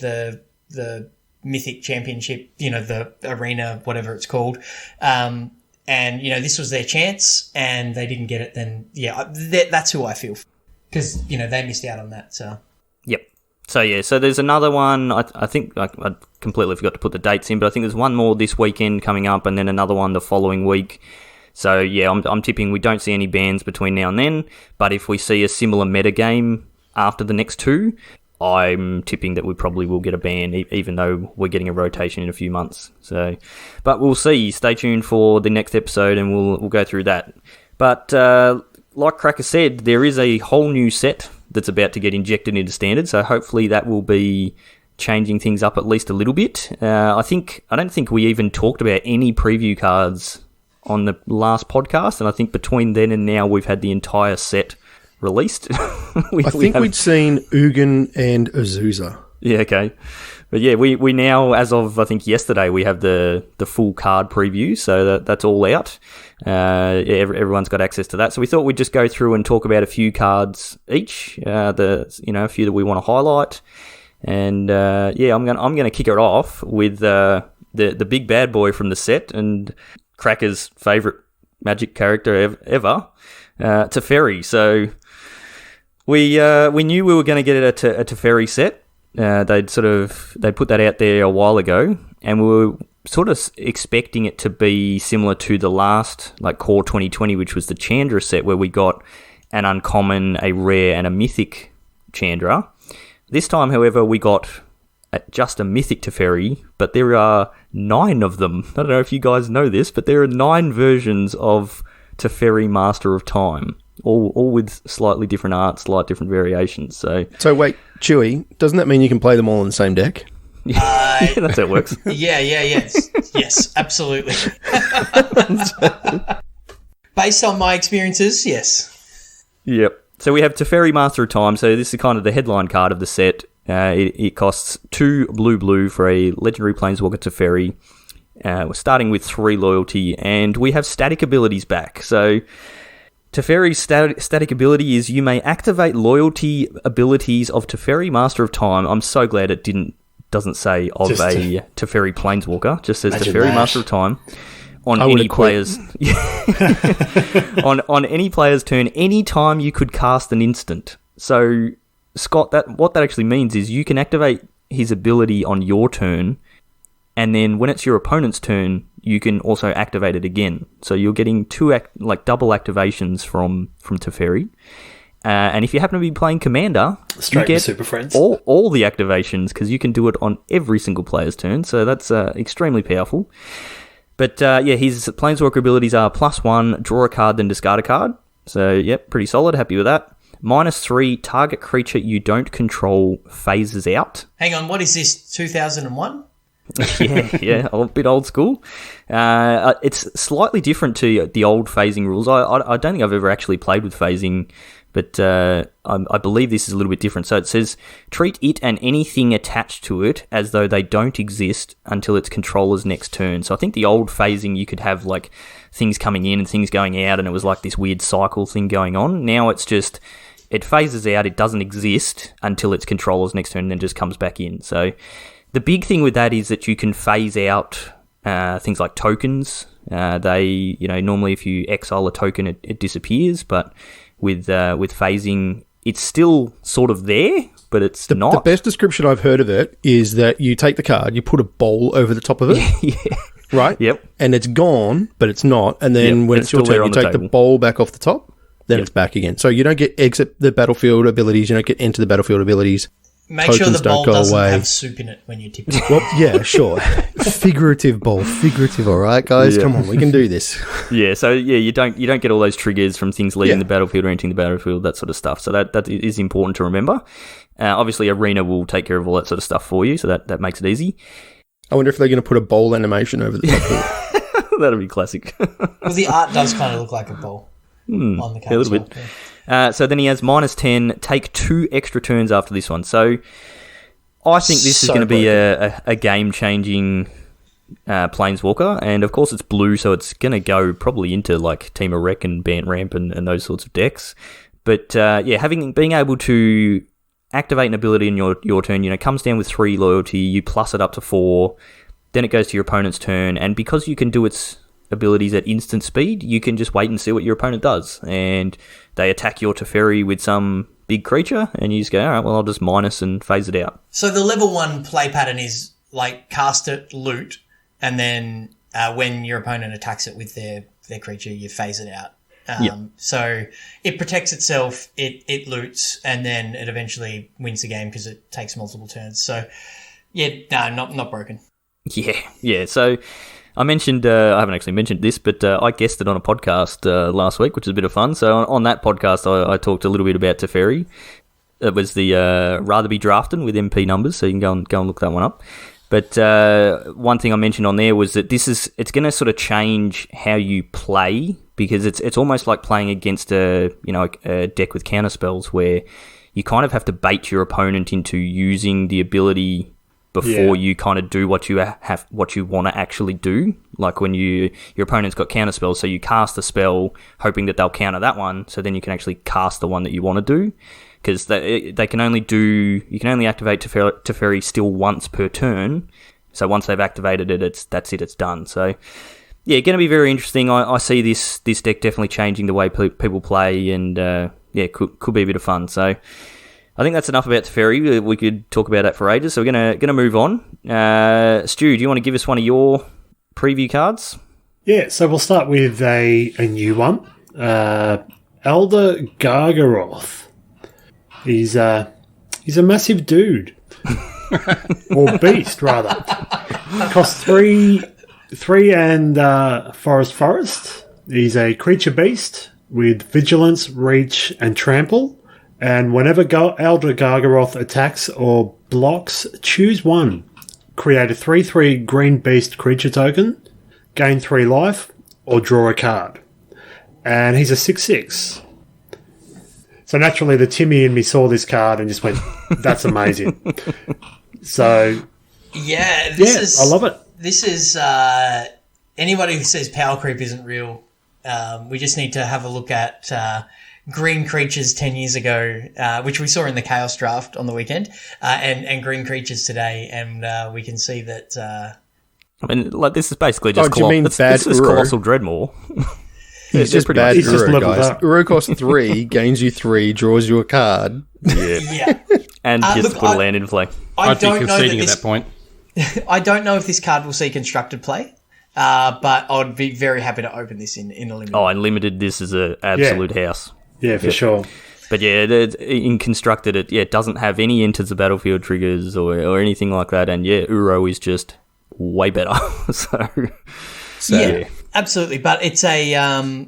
the Mythic Championship, the arena, whatever it's called, and, this was their chance and they didn't get it, then, that's who I feel. Because, they missed out on that, so. Yep. So there's another one. I think I completely forgot to put the dates in, but I think there's one more this weekend coming up and then another one the following week. So, I'm tipping we don't see any bans between now and then, but if we see a similar meta game after the next two, I'm tipping that we probably will get a ban, even though we're getting a rotation in a few months. So, but we'll see. Stay tuned for the next episode and we'll go through that. But like Cracker said, there is a whole new set that's about to get injected into Standard, so hopefully that will be changing things up at least a little bit. I don't think we even talked about any preview cards on the last podcast, and I think between then and now we've had the entire set released. I think we'd seen Ugin and Azusa. Yeah, okay. But yeah, we now, as of I think yesterday, we have the full card preview, so that's all out. Everyone's got access to that. So we thought we'd just go through and talk about a few cards each, a few that we want to highlight. And I'm gonna kick it off with the big bad boy from the set and Cracker's favourite Magic character ever, Teferi. So we knew we were going to get a Teferi set. They put that out there a while ago, and we were sort of expecting it to be similar to the last, like Core 2020, which was the Chandra set, where we got an uncommon, a rare, and a mythic Chandra. This time, however, we got just a mythic Teferi, but there are 9 of them. I don't know if you guys know this, but there are 9 versions of Teferi Master of Time, all with slightly different art, slight different variations. So wait, Chewy, doesn't that mean you can play them all in the same deck? Yeah, that's how it works. Yes, absolutely. Based on my experiences, yes. Yep. So we have Teferi Master of Time. So this is kind of the headline card of the set. It costs 2 blue for a legendary Planeswalker Teferi. We're starting with 3 loyalty, and we have static abilities back. So Teferi's static ability is you may activate loyalty abilities of Teferi Master of Time. I'm so glad it doesn't say of a Teferi Planeswalker. Just says Teferi Master of Time on any player's on any player's turn. Any time you could cast an instant. So Scott, what that actually means is you can activate his ability on your turn, and then when it's your opponent's turn, you can also activate it again. So you're getting 2 double activations from Teferi. And if you happen to be playing Commander, you get Super Friends. all the activations, because you can do it on every single player's turn. So that's extremely powerful. But his Planeswalker abilities are +1, draw a card, then discard a card. So, yep, pretty solid. Happy with that. -3, target creature you don't control phases out. Hang on, what is this, 2001? yeah, a bit old school. It's slightly different to the old phasing rules. I don't think I've ever actually played with phasing, but I believe this is a little bit different. So it says, treat it and anything attached to it as though they don't exist until its controller's next turn. So I think the old phasing, you could have like things coming in and things going out, and it was like this weird cycle thing going on. Now it's just, it phases out, it doesn't exist until its controller's next turn, and then just comes back in. So the big thing with that is that you can phase out things like tokens. They, normally if you exile a token, it disappears, but with phasing, it's still sort of there, but it's not. The best description I've heard of it is that you take the card, you put a bowl over the top of it, yeah. Right? Yep. And it's gone, but it's not. And then when it's your turn, you take the bowl back off the top, then it's back again. So you don't get exit the battlefield abilities, you don't get enter the battlefield abilities. Make sure the bowl doesn't have soup in it when you tip it. Well, yeah, sure. Figurative bowl. Figurative, all right, guys? Yeah. Come on, we can do this. Yeah, so you don't get all those triggers from things leaving the battlefield or entering the battlefield, that sort of stuff. So that is important to remember. Obviously, Arena will take care of all that sort of stuff for you, so that makes it easy. I wonder if they're going to put a bowl animation over the top of it. That'll be classic. Well, the art does kind of look like a bowl on the card. A little bit. Yeah. So then he has -10, take 2 extra turns after this one. So I think this is going to be a game-changing Planeswalker. And of course it's blue, so it's going to go probably into like Team of Rec and Bant Ramp and those sorts of decks. But being able to activate an ability in your turn, comes down with 3 loyalty, you plus it up to 4, then it goes to your opponent's turn, and because you can do its abilities at instant speed, you can just wait and see what your opponent does, and they attack your Teferi with some big creature, and you just go, all right, well, I'll just minus and phase it out. So the level 1 play pattern is like cast it, loot, and then when your opponent attacks it with their creature, you phase it out. So it protects itself, it loots, and then it eventually wins the game because it takes multiple turns. So, not broken. Yeah. So I mentioned, I haven't actually mentioned this, but I guessed it on a podcast last week, which was a bit of fun. So on that podcast, I talked a little bit about Teferi. It was the Rather Be Drafting with MP numbers, so you can go and look that one up. But one thing I mentioned on there was that it's going to sort of change how you play, because it's almost like playing against a deck with counter spells where you kind of have to bait your opponent into using the ability before you kind of do what you want to actually do. Like when your opponent's got counter spells, so you cast a spell hoping that they'll counter that one, so then you can actually cast the one that you want to do. Because you can only activate Teferi still once per turn. So once they've activated it, it's done. So going to be very interesting. I see this deck definitely changing the way people play, and could be a bit of fun. So I think that's enough about Teferi. We could talk about that for ages. So we're gonna move on. Stu, do you want to give us one of your preview cards? Yeah, so we'll start with a new one. Elder Gargaroth. He's a massive dude. Or beast, rather. Costs 3 and forest. He's a creature beast with vigilance, reach, and trample. And whenever Elder Gargaroth attacks or blocks, choose one. Create a 3/3 green beast creature token, gain 3 life, or draw a card. And he's a 6/6. So naturally, the Timmy in me saw this card and just went, "That's amazing." So, I love it. This is anybody who says power creep isn't real. We just need to have a look at green creatures 10 years ago, which we saw in the Chaos draft on the weekend, and green creatures today, and we can see that. I mean, like, this is basically just this is Colossal Dreadmaw. He's just bad He's just Uro, leveled guys. up. Uro costs 3, gains you 3, draws you a card. Yeah. And gets to put a land into play. I'd be conceding at that point. I don't know if this card will see constructed play, but I'd be very happy to open this in a limited. Oh, and limited, this is an absolute house. Yeah, for sure. But in constructed, it doesn't have any enters the battlefield triggers or anything like that. And Uro is just way better. So absolutely. But it's a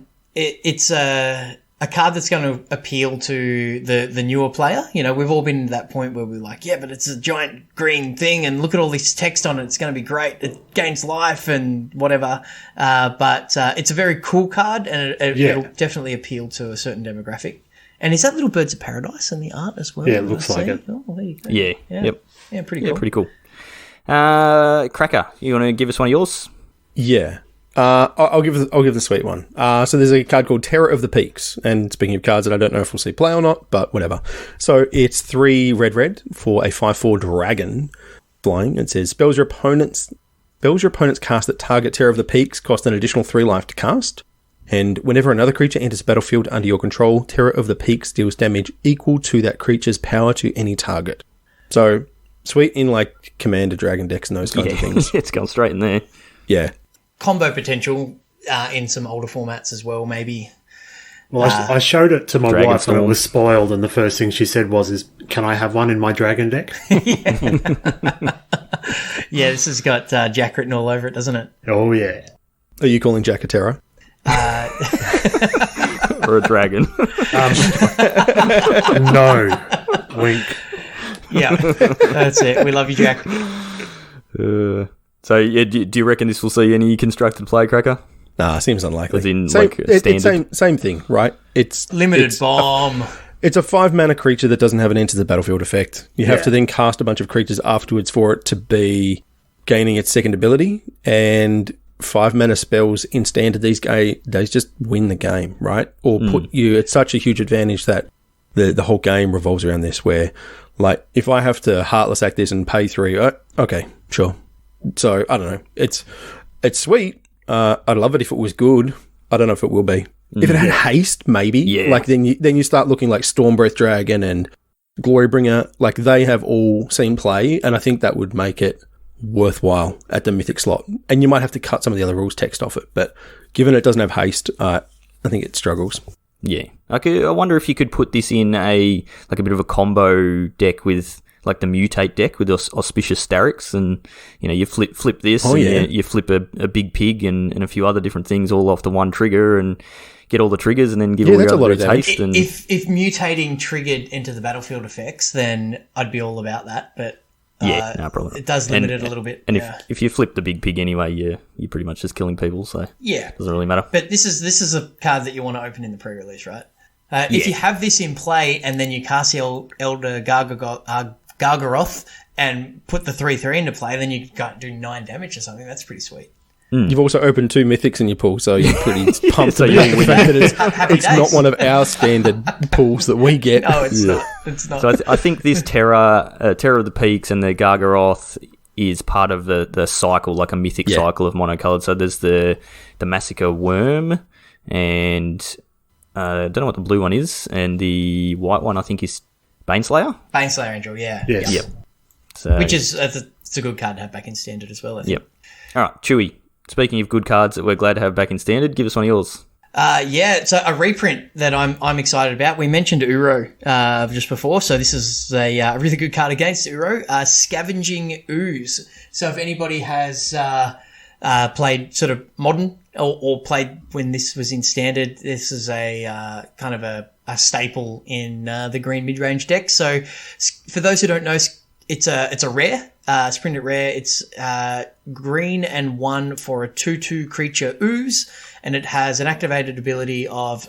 card that's going to appeal to the newer player. You know, we've all been to that point where we're like, but it's a giant green thing and look at all this text on it. It's going to be great. It gains life and whatever. But it's a very cool card, and it'll definitely appeal to a certain demographic. And is that Little Birds of Paradise in the art as well? Yeah, it looks like it. Oh, there you go. Yeah. Yep. Yeah, pretty cool. Yeah, pretty cool. Cracker, you want to give us one of yours? Yeah. I'll give the sweet one. So there's a card called Terror of the Peaks, and speaking of cards that I don't know if we'll see play or not, but whatever. So it's 3 red for a 5/4 dragon flying. It says spells your opponents cast that target Terror of the Peaks cost an additional 3 life to cast, and whenever another creature enters the battlefield under your control, Terror of the Peaks deals damage equal to that creature's power to any target. So sweet in like Commander Dragon decks and those kinds of things. It's gone straight in there. Yeah. Combo potential in some older formats as well, maybe. Well, I showed it to my Dragon wife Storm. and it was spoiled, and the first thing she said was, "Can I have one in my dragon deck?" Yeah, this has got Jack written all over it, doesn't it? Oh, yeah. Are you calling Jack a terror? Or a dragon. No. Wink. Yeah, that's it. We love you, Jack. So, do you reckon this will see any constructed play, Cracker? Nah, seems unlikely. As in, it's standard? same thing, right? It's Limited bomb. It's a 5-mana creature that doesn't have an enter the battlefield effect. You have to then cast a bunch of creatures afterwards for it to be gaining its second ability, and 5-mana spells in standard these days just win the game, right? Or put you at such a huge advantage that the whole game revolves around this, where, like, if I have to Heartless Act this and pay 3, okay, sure. So, I don't know. It's sweet. I'd love it if it was good. I don't know if it will be. If it had haste, maybe. Yeah. Like, then you start looking like Stormbreath Dragon and Glorybringer. Like, they have all seen play, and I think that would make it worthwhile at the Mythic slot. And you might have to cut some of the other rules text off it, but given it doesn't have haste, I think it struggles. Yeah. I wonder if you could put this in a bit of a combo deck with like the Mutate deck with Auspicious Starrix, and you flip this, you flip a big pig and a few other different things all off the one trigger and get all the triggers and then give all your other haste. And if mutating triggered into the battlefield effects, then I'd be all about that. But no problem. It does limit it a little bit. And if you flip the big pig anyway, you're pretty much just killing people, so it doesn't really matter. But this is a card that you want to open in the pre-release, right? If you have this in play and then you cast the Elder Gargaroth and put the 3/3 into play, then you do 9 damage or something. That's pretty sweet. You've also opened 2 mythics in your pool, so you're pretty pumped So about you're the fact that it's days. not one of our standard pools that we get. No, it's not. It's not. So I think this Terror of the Peaks and the Gargaroth is part of the cycle, like a mythic cycle of monocolored. So there's the Massacre Worm, and I don't know what the blue one is, and the white one I think is Baneslayer. Baneslayer Angel, yeah. Yes. Yep. So, which is it's a good card to have back in standard as well, I think. Yep. All right, Chewy, speaking of good cards that we're glad to have back in standard, give us one of yours. So a reprint that I'm excited about. We mentioned Uro just before, so this is a really good card against Uro. Scavenging Ooze. So if anybody has played sort of modern or played when this was in standard, this is a kind of a staple in the green mid-range deck. So for those who don't know, it's a rare, Sprinted rare. It's green and 1 for a 2/2 creature Ooze, and it has an activated ability of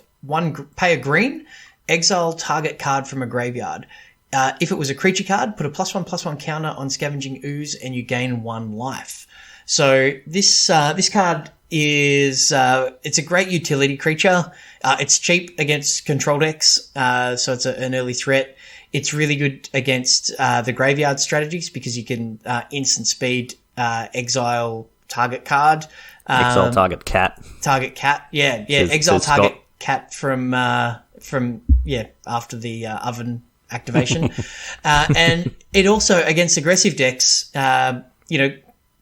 pay a green, exile target card from a graveyard. If it was a creature card, put a +1/+1 counter on Scavenging Ooze, and you gain 1 life. So this card is it's a great utility creature. It's cheap against control decks, so it's an early threat. It's really good against the graveyard strategies because you can instant speed exile target card. Exile target cat. Target cat, yeah. Exile target cat from after the oven activation. And it also, against aggressive decks,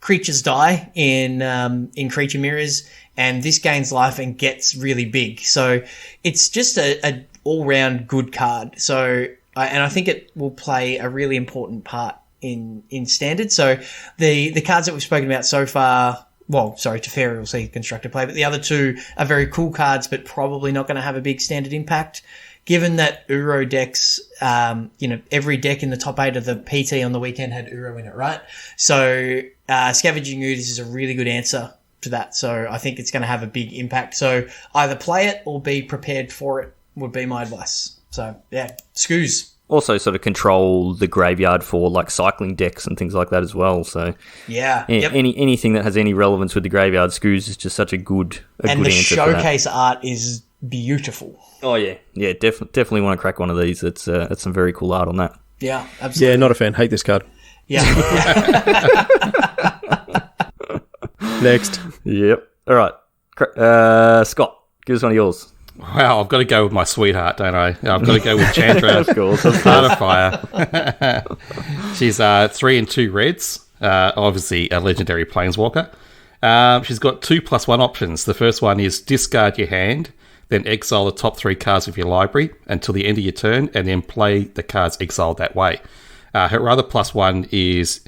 creatures die in creature mirrors, and this gains life and gets really big. So it's just a all-round good card. So and I think it will play a really important part in standard. So the cards that we've spoken about so far, Teferi will see constructed play, but the other two are very cool cards, but probably not going to have a big standard impact. Given that Uro decks, every deck in the top 8 of the PT on the weekend had Uro in it, right? So Scavenging Ooze is a really good answer to that. So I think it's going to have a big impact. So either play it or be prepared for it would be my advice. So, yeah, Scoos. Also sort of control the graveyard for, like, cycling decks and things like that as well. So, anything that has any relevance with the graveyard, Scoos is just such a good answer. And the showcase art is beautiful. Oh, yeah. Yeah, definitely want to crack one of these. It's some very cool art on that. Yeah, absolutely. Yeah, not a fan. Hate this card. Yeah. Next. Yep. All right. Scott, give us one of yours. Wow, I've got to go with my sweetheart, don't I? I've got to go with Chandra. Of course. Heart of Fire. She's 3 and 2 reds. Obviously, a legendary planeswalker. She's got 2+1 options. The first one is discard your hand, then exile the top 3 cards of your library until the end of your turn, and then play the cards exiled that way. Her other +1 is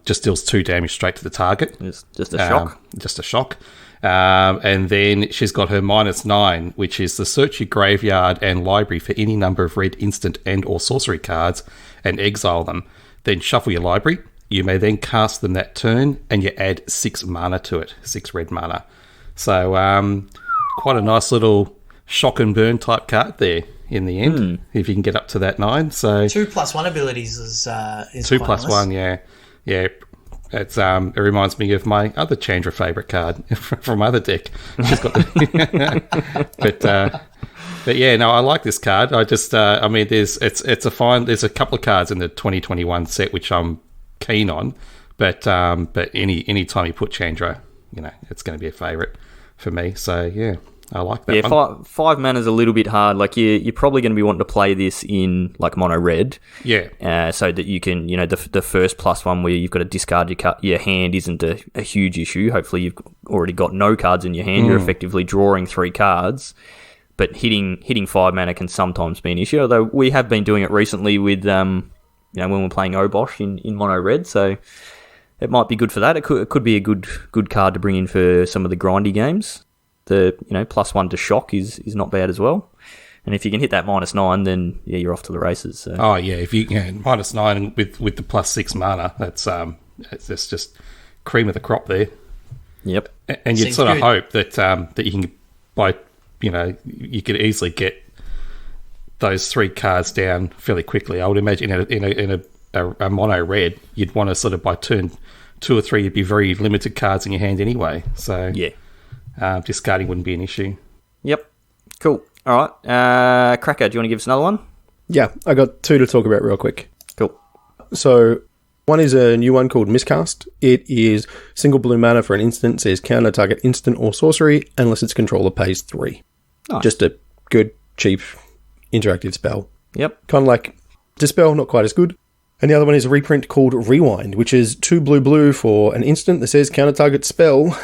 just deals 2 damage straight to the target. It's just a shock. Just a shock. And then she's got her -9, which is to search your graveyard and library for any number of red instant and or sorcery cards and exile them. Then shuffle your library. You may then cast them that turn, and you add 6 mana to it, 6 red mana. So quite a nice little shock and burn type card there in the end, if you can get up to that 9. So 2+1 abilities is 2+1, nice. Yeah. It reminds me of my other Chandra favourite card from other deck. She's got but yeah, no, I like this card. I just, there's a couple of cards in the 2021 set which I'm keen on, but any time you put Chandra, it's going to be a favourite for me. So yeah. I like that. Yeah, 5 mana is a little bit hard. Like you're probably going to be wanting to play this in like mono red. Yeah. So that you can, the first +1 where you've got to discard your hand isn't a huge issue. Hopefully you've already got no cards in your hand. You're effectively drawing 3 cards, but hitting 5 mana can sometimes be an issue. Although we have been doing it recently with when we're playing Obosh in mono red. So it might be good for that. It could be a good card to bring in for some of the grindy games. The +1 to shock is not bad as well, and if you can hit that -9, then you're off to the races. So. Oh yeah, if you -9 with the +6 mana, that's just cream of the crop there. Yep, and you'd sort of hope that you can you could easily get those 3 cards down fairly quickly. I would imagine in a mono red, you'd want to sort of by turn 2 or 3, you'd be very limited cards in your hand anyway. So yeah. Discarding wouldn't be an issue. Yep. Cool. All right. Cracker, do you want to give us another one? Yeah, I got 2 to talk about real quick. Cool. So One is a new one called Miscast. It is single blue mana for an instant, says counter target instant or sorcery unless its controller pays 3. Nice. Just a good, cheap, interactive spell. Yep. Kind of like Dispel, not quite as good. And the other one is a reprint called Rewind, which is 2 blue for an instant that says counter target spell,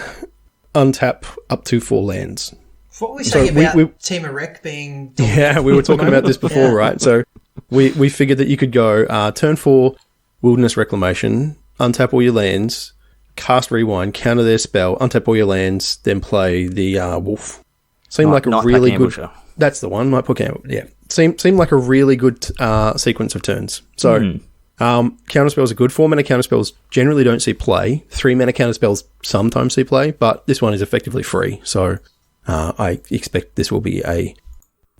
untap up to 4 lands. What were we saying about Team of Rec being... Yeah, we were talking about this before, right? So we figured that you could go turn 4 Wilderness Reclamation, untap all your lands, cast Rewind, counter their spell, untap all your lands, then play the Wolf. Seemed like a really good... Ambusher. That's the one, Nightpack Ambusher. Yeah. Seemed like a really good sequence of turns. So counterspells are good. 4-mana counterspells generally don't see play. 3-mana counterspells sometimes see play, but this one is effectively free. So I expect this will be a...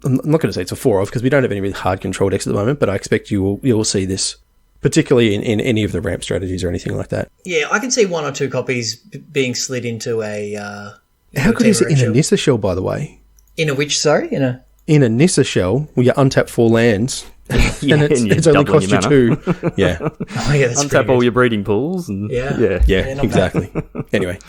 I'm not going to say it's a 4-of because we don't have any really hard control decks at the moment, but I expect you will see this, particularly in any of the ramp strategies or anything like that. Yeah, I can see 1 or 2 copies being slid into a... How good is it in a Nissa shell, by the way? In a which, sorry? In a Nissa shell, where you untap 4 lands, and it's only cost you 2. Yeah. Oh, yeah, that's untap all your breeding pools. And yeah, exactly. Anyway.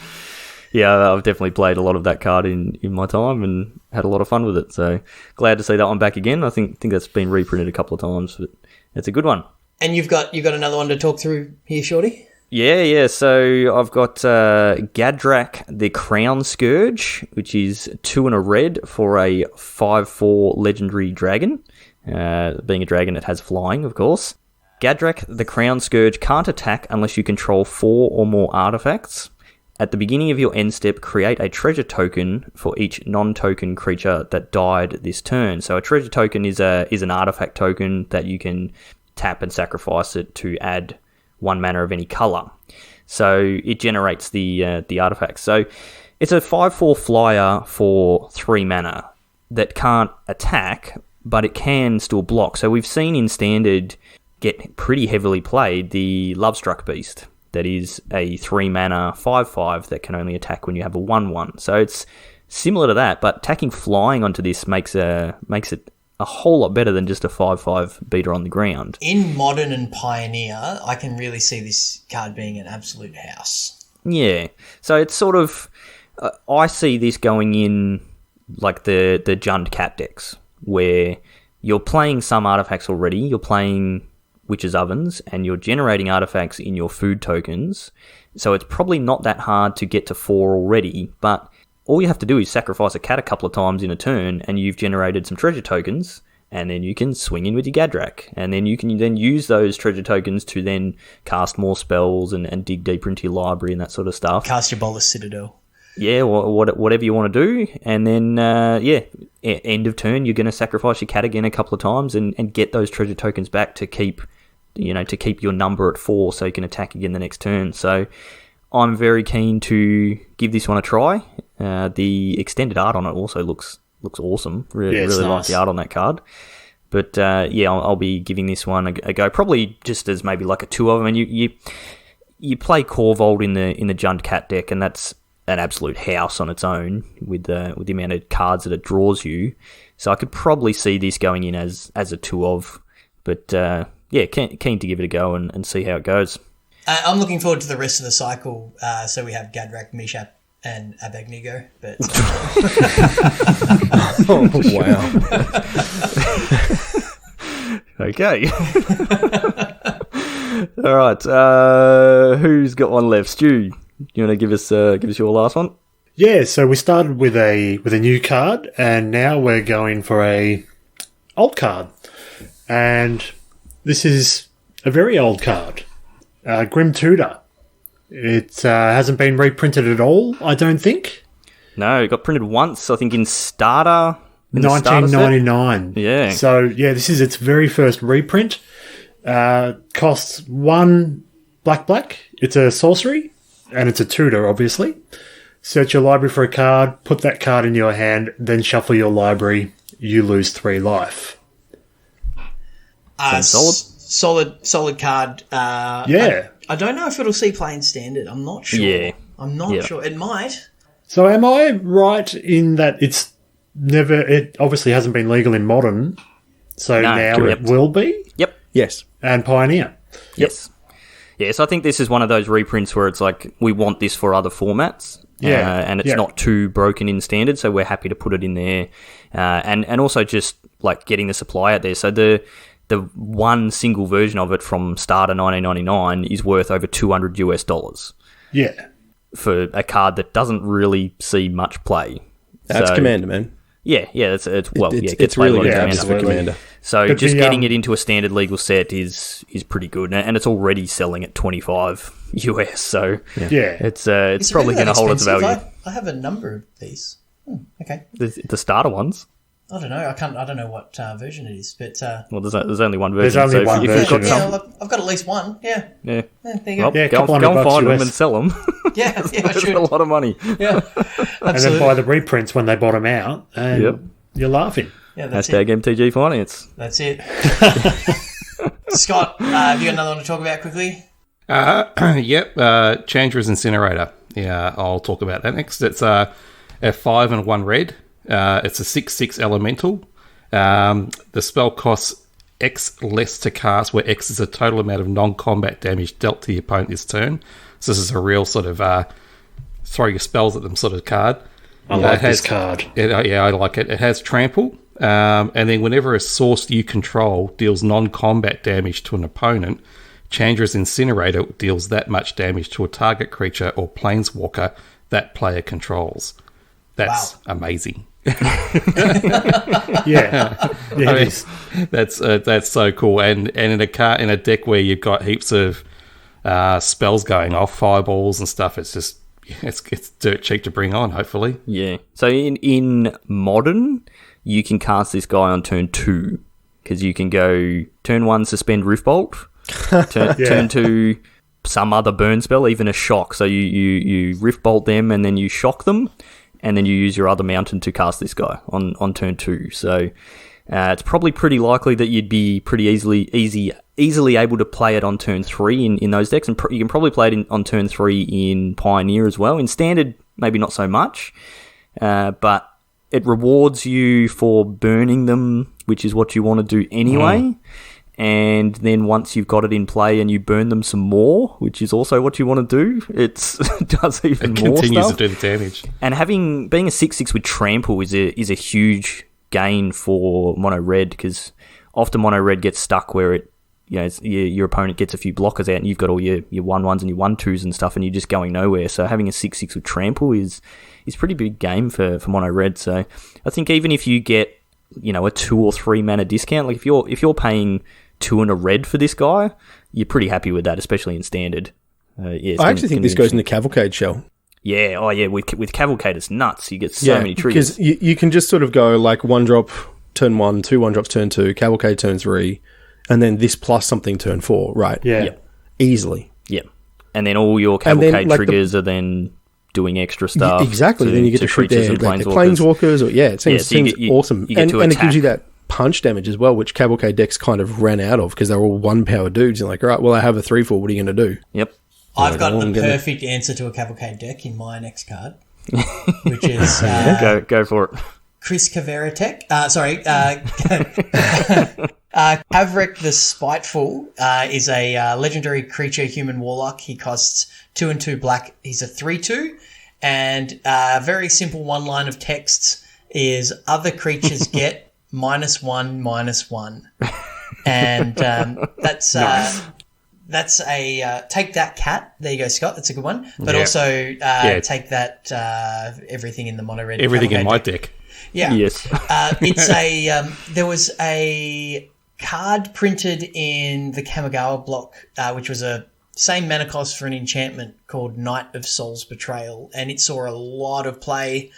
Yeah, I've definitely played a lot of that card in my time and had a lot of fun with it. So glad to see that one back again. I think that's been reprinted a couple of times, but it's a good one. And you've got another one to talk through here, Shorty? Yeah. So I've got Gadrak the Crown Scourge, which is 2 and a red for a 5/4 legendary dragon. Being a dragon, it has flying, of course. Gadrak the Crown Scourge can't attack unless you control 4 or more artifacts. At the beginning of your end step, create a treasure token for each non-token creature that died this turn. So a treasure token is an artifact token that you can tap and sacrifice it to add 1 mana of any colour. So it generates the artifacts. So it's a 5/4 flyer for 3 mana that can't attack, but it can still block. So we've seen in Standard get pretty heavily played the Lovestruck Beast. That is a 3 mana 5/5 that can only attack when you have a 1/1. So it's similar to that, but tacking flying onto this makes it a whole lot better than just a 5/5 beater on the ground. In Modern and Pioneer, I can really see this card being an absolute house. Yeah. So it's sort of... I see this going in like the Jund Cat decks, where you're playing some artifacts already, you're playing Witch's Ovens, and you're generating artifacts in your food tokens. So it's probably not that hard to get to 4 already, but all you have to do is sacrifice a cat a couple of times in a turn, and you've generated some treasure tokens, and then you can swing in with your Gadrak, and then you can then use those treasure tokens to then cast more spells and dig deeper into your library and that sort of stuff. Cast your Bolas Citadel. Yeah, whatever you want to do, and then end of turn you're going to sacrifice your cat again a couple of times and get those treasure tokens back to keep your number at 4 so you can attack again the next turn. So I'm very keen to give this one a try. The extended art on it also looks awesome. Really nice. Like the art on that card. But I'll be giving this one a go. Probably just as maybe like a 2-of. I mean, you play Corvold in the Jund Cat deck, and that's an absolute house on its own with the amount of cards that it draws you. So I could probably see this going in as a 2-of. But keen to give it a go and see how it goes. I'm looking forward to the rest of the cycle. So we have Gadrak, Mishap, and Abednego. But oh wow! Okay. All right. Who's got one left? Stu, you want to give us your last one? Yeah. So we started with a new card, and now we're going for a old card, and this is a very old card. Grim Tutor. It hasn't been reprinted at all, I don't think. No, it got printed once, I think, in Starter. 1999. Yeah. So, this is its very first reprint. Costs 1 black. It's a sorcery, and it's a tutor, obviously. Search your library for a card, put that card in your hand, then shuffle your library. You lose 3 life. Solid card. Yeah. I don't know if it'll see play in Standard. I'm not sure. Yeah. I'm not sure. It might. So am I right in that it obviously hasn't been legal in Modern, so now correct. it will be? Yep. Yes. And Pioneer? Yes. Yeah, so I think this is one of those reprints where it's like, we want this for other formats. And it's not too broken in standard, so we're happy to put it in there. And also just like getting the supply out there. So the one single version of it from starter 1999 is worth over $200 Yeah. for a card that doesn't really see much play. That's Commander, man. Yeah, it's it's really good for Commander. So but just getting it into a standard legal set is pretty good, and it's already selling at $25 US. So it's probably going to hold its value. I have a number of these. Okay, the starter ones. I don't know. I don't know what version it is, but well, there's only one version. There's only one version. I've got at least one. Yeah. There you go. Well, go and find them and sell them. Yeah, I should. A lot of money. Yeah, absolutely. And then buy the reprints when they bottom out, and you're laughing. Yeah, that's Hashtag it. MTG Finance. That's it. Scott, have you got another one to talk about quickly? Yep. Chandra's Incinerator. Yeah, I'll talk about that next. It's a 5 and 1 red. It's a 6/6 elemental. The spell costs X less to cast, where X is the total amount of non-combat damage dealt to the opponent this turn. So this is a real sort of throw your spells at them sort of card. I like this card. I like it. It has trample. And then whenever a source you control deals non-combat damage to an opponent, Chandra's Incinerator deals that much damage to a target creature or planeswalker that player controls. That's amazing. Yeah, that's so cool. And in a deck where you've got heaps of spells going off, fireballs and stuff, it's dirt cheap to bring on. Hopefully, yeah. So in Modern, you can cast this guy on turn 2 because you can go turn 1 suspend Riftbolt, turn 2 some other burn spell, even a shock. So you Riftbolt them and then you shock them. And then you use your other mountain to cast this guy on turn 2. So it's probably pretty likely that you'd be pretty easily able to play it on turn 3 in those decks. And you can probably play it on turn 3 in Pioneer as well. In Standard, maybe not so much. But it rewards you for burning them, which is what you want to do anyway. And then once you've got it in play and you burn them some more, which is also what you want to do, it does even more stuff. It continues to do the damage. And being a 6/6 with trample is a huge gain for mono red, because often mono red gets stuck where it, your opponent gets a few blockers out and you've got all your 1/1s and your 1/2s and stuff, and you're just going nowhere. So having a 6/6 with trample is pretty big game for mono red. So I think even if you get a 2 or 3 mana discount, like if you're paying 2 and a red for this guy, you're pretty happy with that, especially in Standard. I actually think this goes in the Cavalcade shell. Yeah, with Cavalcade it's nuts. You get so many triggers. Because you can just sort of go like 1-drop turn 1, 2 1-drops turn 2, Cavalcade turn 3, and then this plus something turn 4, right? Yeah. Easily. Yeah. And then all your Cavalcade triggers are then doing extra stuff. Exactly. Then you get to shoot their planeswalkers. It seems awesome. And it gives you that punch damage as well, which Cavalcade decks kind of ran out of because they were all 1-power dudes. You're like, all right, well, I have a 3/4. What are you going to do? Yep. I've got the perfect answer to a Cavalcade deck in my next card, which is go for it. Chris Kaveratek. Kavrik the Spiteful is a legendary creature, human warlock. He costs 2 and 2 black. He's a 3/2, and a very simple one line of text is other creatures get -1/-1, and that's that's a take that cat. There you go, Scott. That's a good one. But also take that everything in the mono red. Everything in my deck. Yeah. Yes. It's a there was a card printed in the Kamigawa block, which was a same mana cost for an enchantment called Knight of Soul's Betrayal, and it saw a lot of play.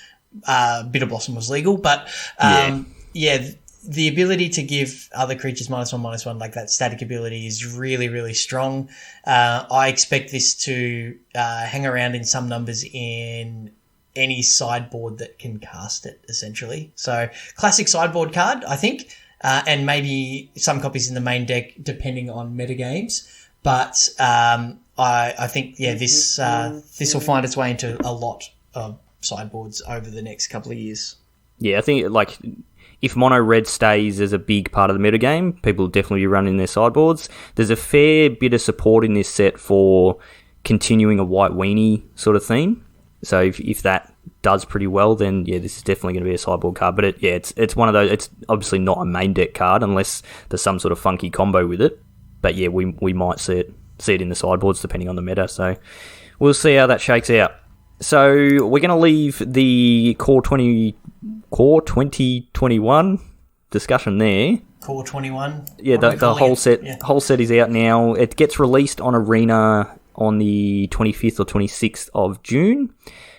Bitter Blossom was legal, but the ability to give other creatures -1/-1, like that static ability, is really, really strong. I expect this to hang around in some numbers in any sideboard that can cast it, essentially. So classic sideboard card, I think, and maybe some copies in the main deck, depending on metagames. But I think, this will find its way into a lot of sideboards over the next couple of years. Yeah, I think if mono red stays as a big part of the metagame, people will definitely be running their sideboards. There's a fair bit of support in this set for continuing a white weenie sort of theme. So if that does pretty well, then yeah, this is definitely going to be a sideboard card. But it's one of those. It's obviously not a main deck card unless there's some sort of funky combo with it. But yeah, we might see it in the sideboards depending on the meta. So we'll see how that shakes out. So we're going to leave the Core 2021 discussion there. Core 21. Yeah, the whole set. Yeah. Whole set is out now. It gets released on Arena on the 25th or 26th of June.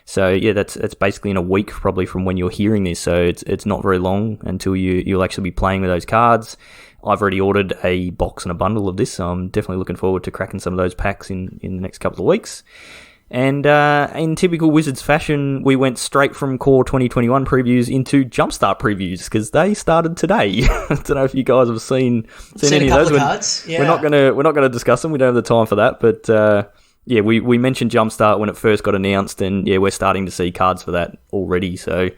So yeah, that's basically in a week probably from when you're hearing this. So it's not very long until you'll actually be playing with those cards. I've already ordered a box and a bundle of this, so I'm definitely looking forward to cracking some of those packs in the next couple of weeks. And in typical Wizards fashion, we went straight from Core 2021 previews into Jumpstart previews because they started today. I don't know if you guys have seen any of those. Cards. Yeah. We're not gonna discuss them. We don't have the time for that. But yeah, we mentioned Jumpstart when it first got announced, and yeah, we're starting to see cards for that already. So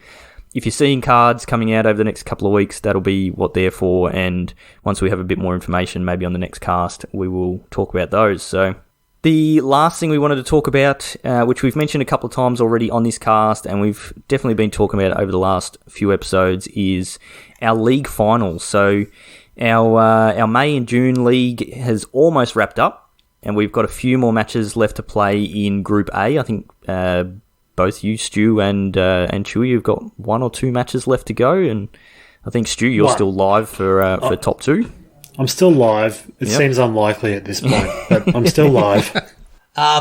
if you're seeing cards coming out over the next couple of weeks, that'll be what they're for. And once we have a bit more information, maybe on the next cast, we will talk about those. So the last thing we wanted to talk about, which we've mentioned a couple of times already on this cast, and we've definitely been talking about it over the last few episodes, is our league finals. So our May and June league has almost wrapped up, and we've got a few more matches left to play in Group A. I think both you, Stu, and Chewy, you've got 1 or 2 matches left to go, and I think, Stu, you're still live for top 2. I'm still live. It seems unlikely at this point, but I'm still live.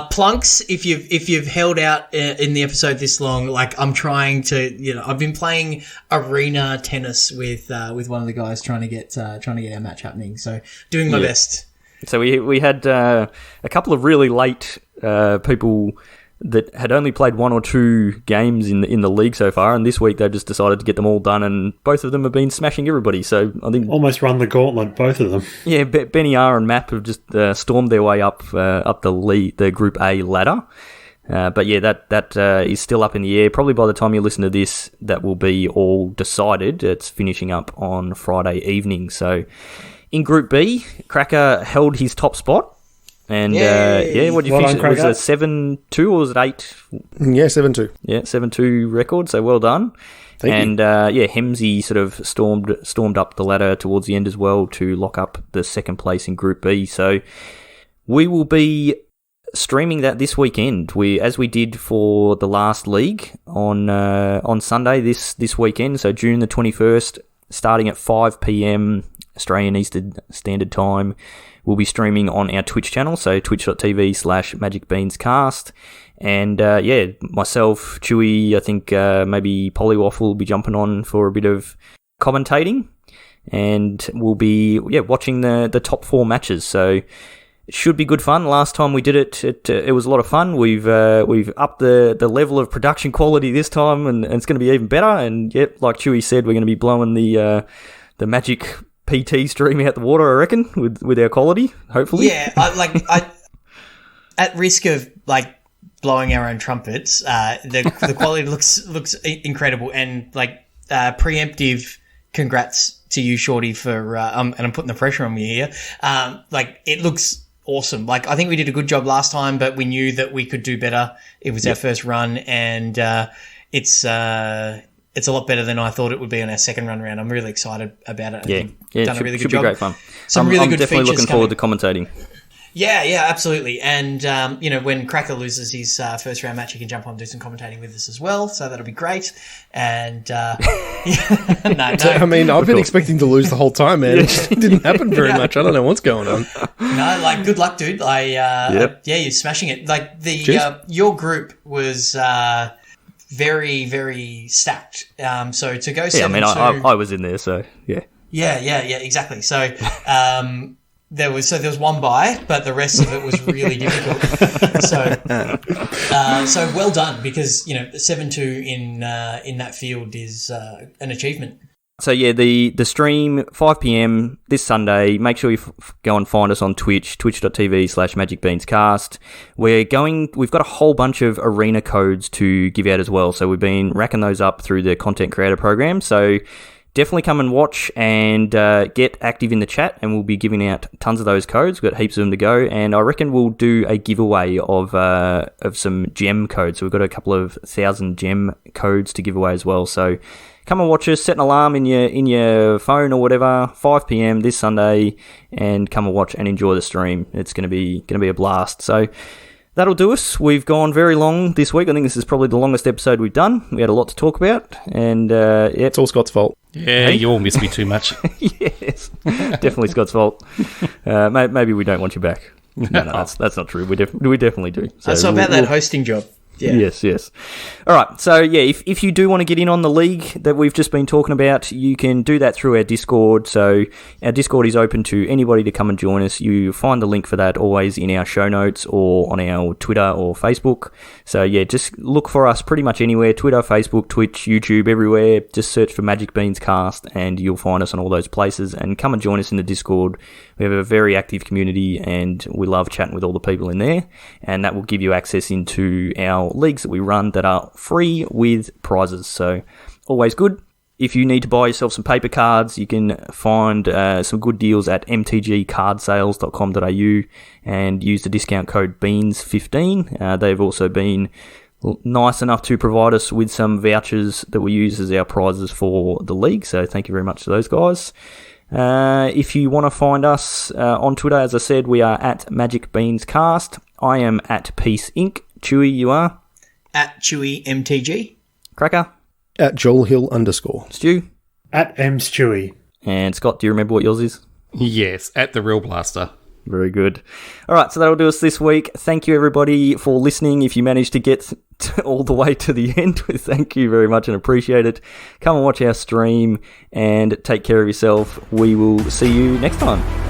Plunks, if you've held out in the episode this long, like I'm trying to, I've been playing arena tennis with one of the guys trying to get our match happening. So doing my best. So we had a couple of really late people that had only played 1 or 2 games in the league so far, and this week they've just decided to get them all done, and both of them have been smashing everybody. So I think almost run the gauntlet, both of them. Yeah, Benny R and Map have just stormed their way up the Group A ladder. But yeah, that is still up in the air. Probably by the time you listen to this, that will be all decided. It's finishing up on Friday evening. So in Group B, Cracker held his top spot. And what did you finish? Was it 7-2 or was it 8? Yeah, 7-2. Yeah, 7-2 record. So well done. Thank you. Hemsey sort of stormed up the ladder towards the end as well to lock up the second place in Group B. So we will be streaming that this weekend. As we did for the last league on Sunday this weekend. So June the 21st, starting at 5 p.m. Australian Eastern Standard Time. We'll be streaming on our Twitch channel, so twitch.tv/magicbeanscast. And myself, Chewy, I think maybe Polywaffle will be jumping on for a bit of commentating. And we'll be watching the top 4 matches. So it should be good fun. Last time we did it was a lot of fun. We've upped the level of production quality this time, and it's going to be even better. And like Chewy said, we're going to be blowing the Magic PT stream out the water, I reckon, with our quality, hopefully. Yeah, I at risk of blowing our own trumpets, the quality looks incredible, and preemptive congrats to you, Shorty, for and I'm putting the pressure on me here. It looks awesome. I think we did a good job last time, but we knew that we could do better. It was our first run, and it's a lot better than I thought it would be on our second run round. I'm really excited about it. Done a really good job. Should be great fun. I'm definitely looking forward to commentating. Yeah, absolutely. And, when Cracker loses his first round match, he can jump on and do some commentating with us as well. So that'll be great. And, no. I mean, I've been expecting to lose the whole time, man. It just didn't happen very much. I don't know what's going on. No, good luck, dude. You're smashing it. Your group was, very, very stacked. So to go 7-2... Yeah, I mean, I was in there, so yeah. Yeah, exactly. So there was one bye, but the rest of it was really difficult. So well done, because 7-2 in that field is an achievement. So yeah, the stream 5 p.m. this Sunday. Make sure you go and find us on Twitch, twitch.tv/magicbeanscast. We've got a whole bunch of arena codes to give out as well. So we've been racking those up through the content creator program. So definitely come and watch and get active in the chat, and we'll be giving out tons of those codes. We've got heaps of them to go, and I reckon we'll do a giveaway of some gem codes. So we've got a couple of 1,000 gem codes to give away as well. So come and watch us, set an alarm in your phone or whatever, 5 p.m. this Sunday, and come and watch and enjoy the stream. It's going to be a blast. So that'll do us. We've gone very long this week. I think this is probably the longest episode we've done. We had a lot to talk about, and it's all Scott's fault. Yeah, you all miss me too much. Yes, definitely Scott's fault. Maybe we don't want you back. No, that's not true. We definitely do. So it's about that hosting job. Yeah. Yes. All right. So, yeah, if you do want to get in on the league that we've just been talking about, you can do that through our Discord. So our Discord is open to anybody to come and join us. You find the link for that always in our show notes or on our Twitter or Facebook. So, yeah, just look for us pretty much anywhere. Twitter, Facebook, Twitch, YouTube, everywhere. Just search for Magic Beans Cast and you'll find us on all those places. And come and join us in the Discord. We have a very active community and we love chatting with all the people in there. And that will give you access into our leagues that we run that are free with prizes, so always good. If you need to buy yourself some paper cards, you can find some good deals at mtgcardsales.com.au and use the discount code BEANS15. They've also been nice enough to provide us with some vouchers that we use as our prizes for the league, so thank you very much to those guys. If you want to find us on Twitter, as I said, we are at Magic Beans Cast. I am at Peace Inc. Chewy, you are? At Chewy MTG. Cracker? At Joel_Hill_. Stu? At Chewy. And Scott, do you remember what yours is? Yes, at The Real Blaster. Very good. All right, so that'll do us this week. Thank you, everybody, for listening. If you managed to get all the way to the end, thank you very much and appreciate it. Come and watch our stream and take care of yourself. We will see you next time.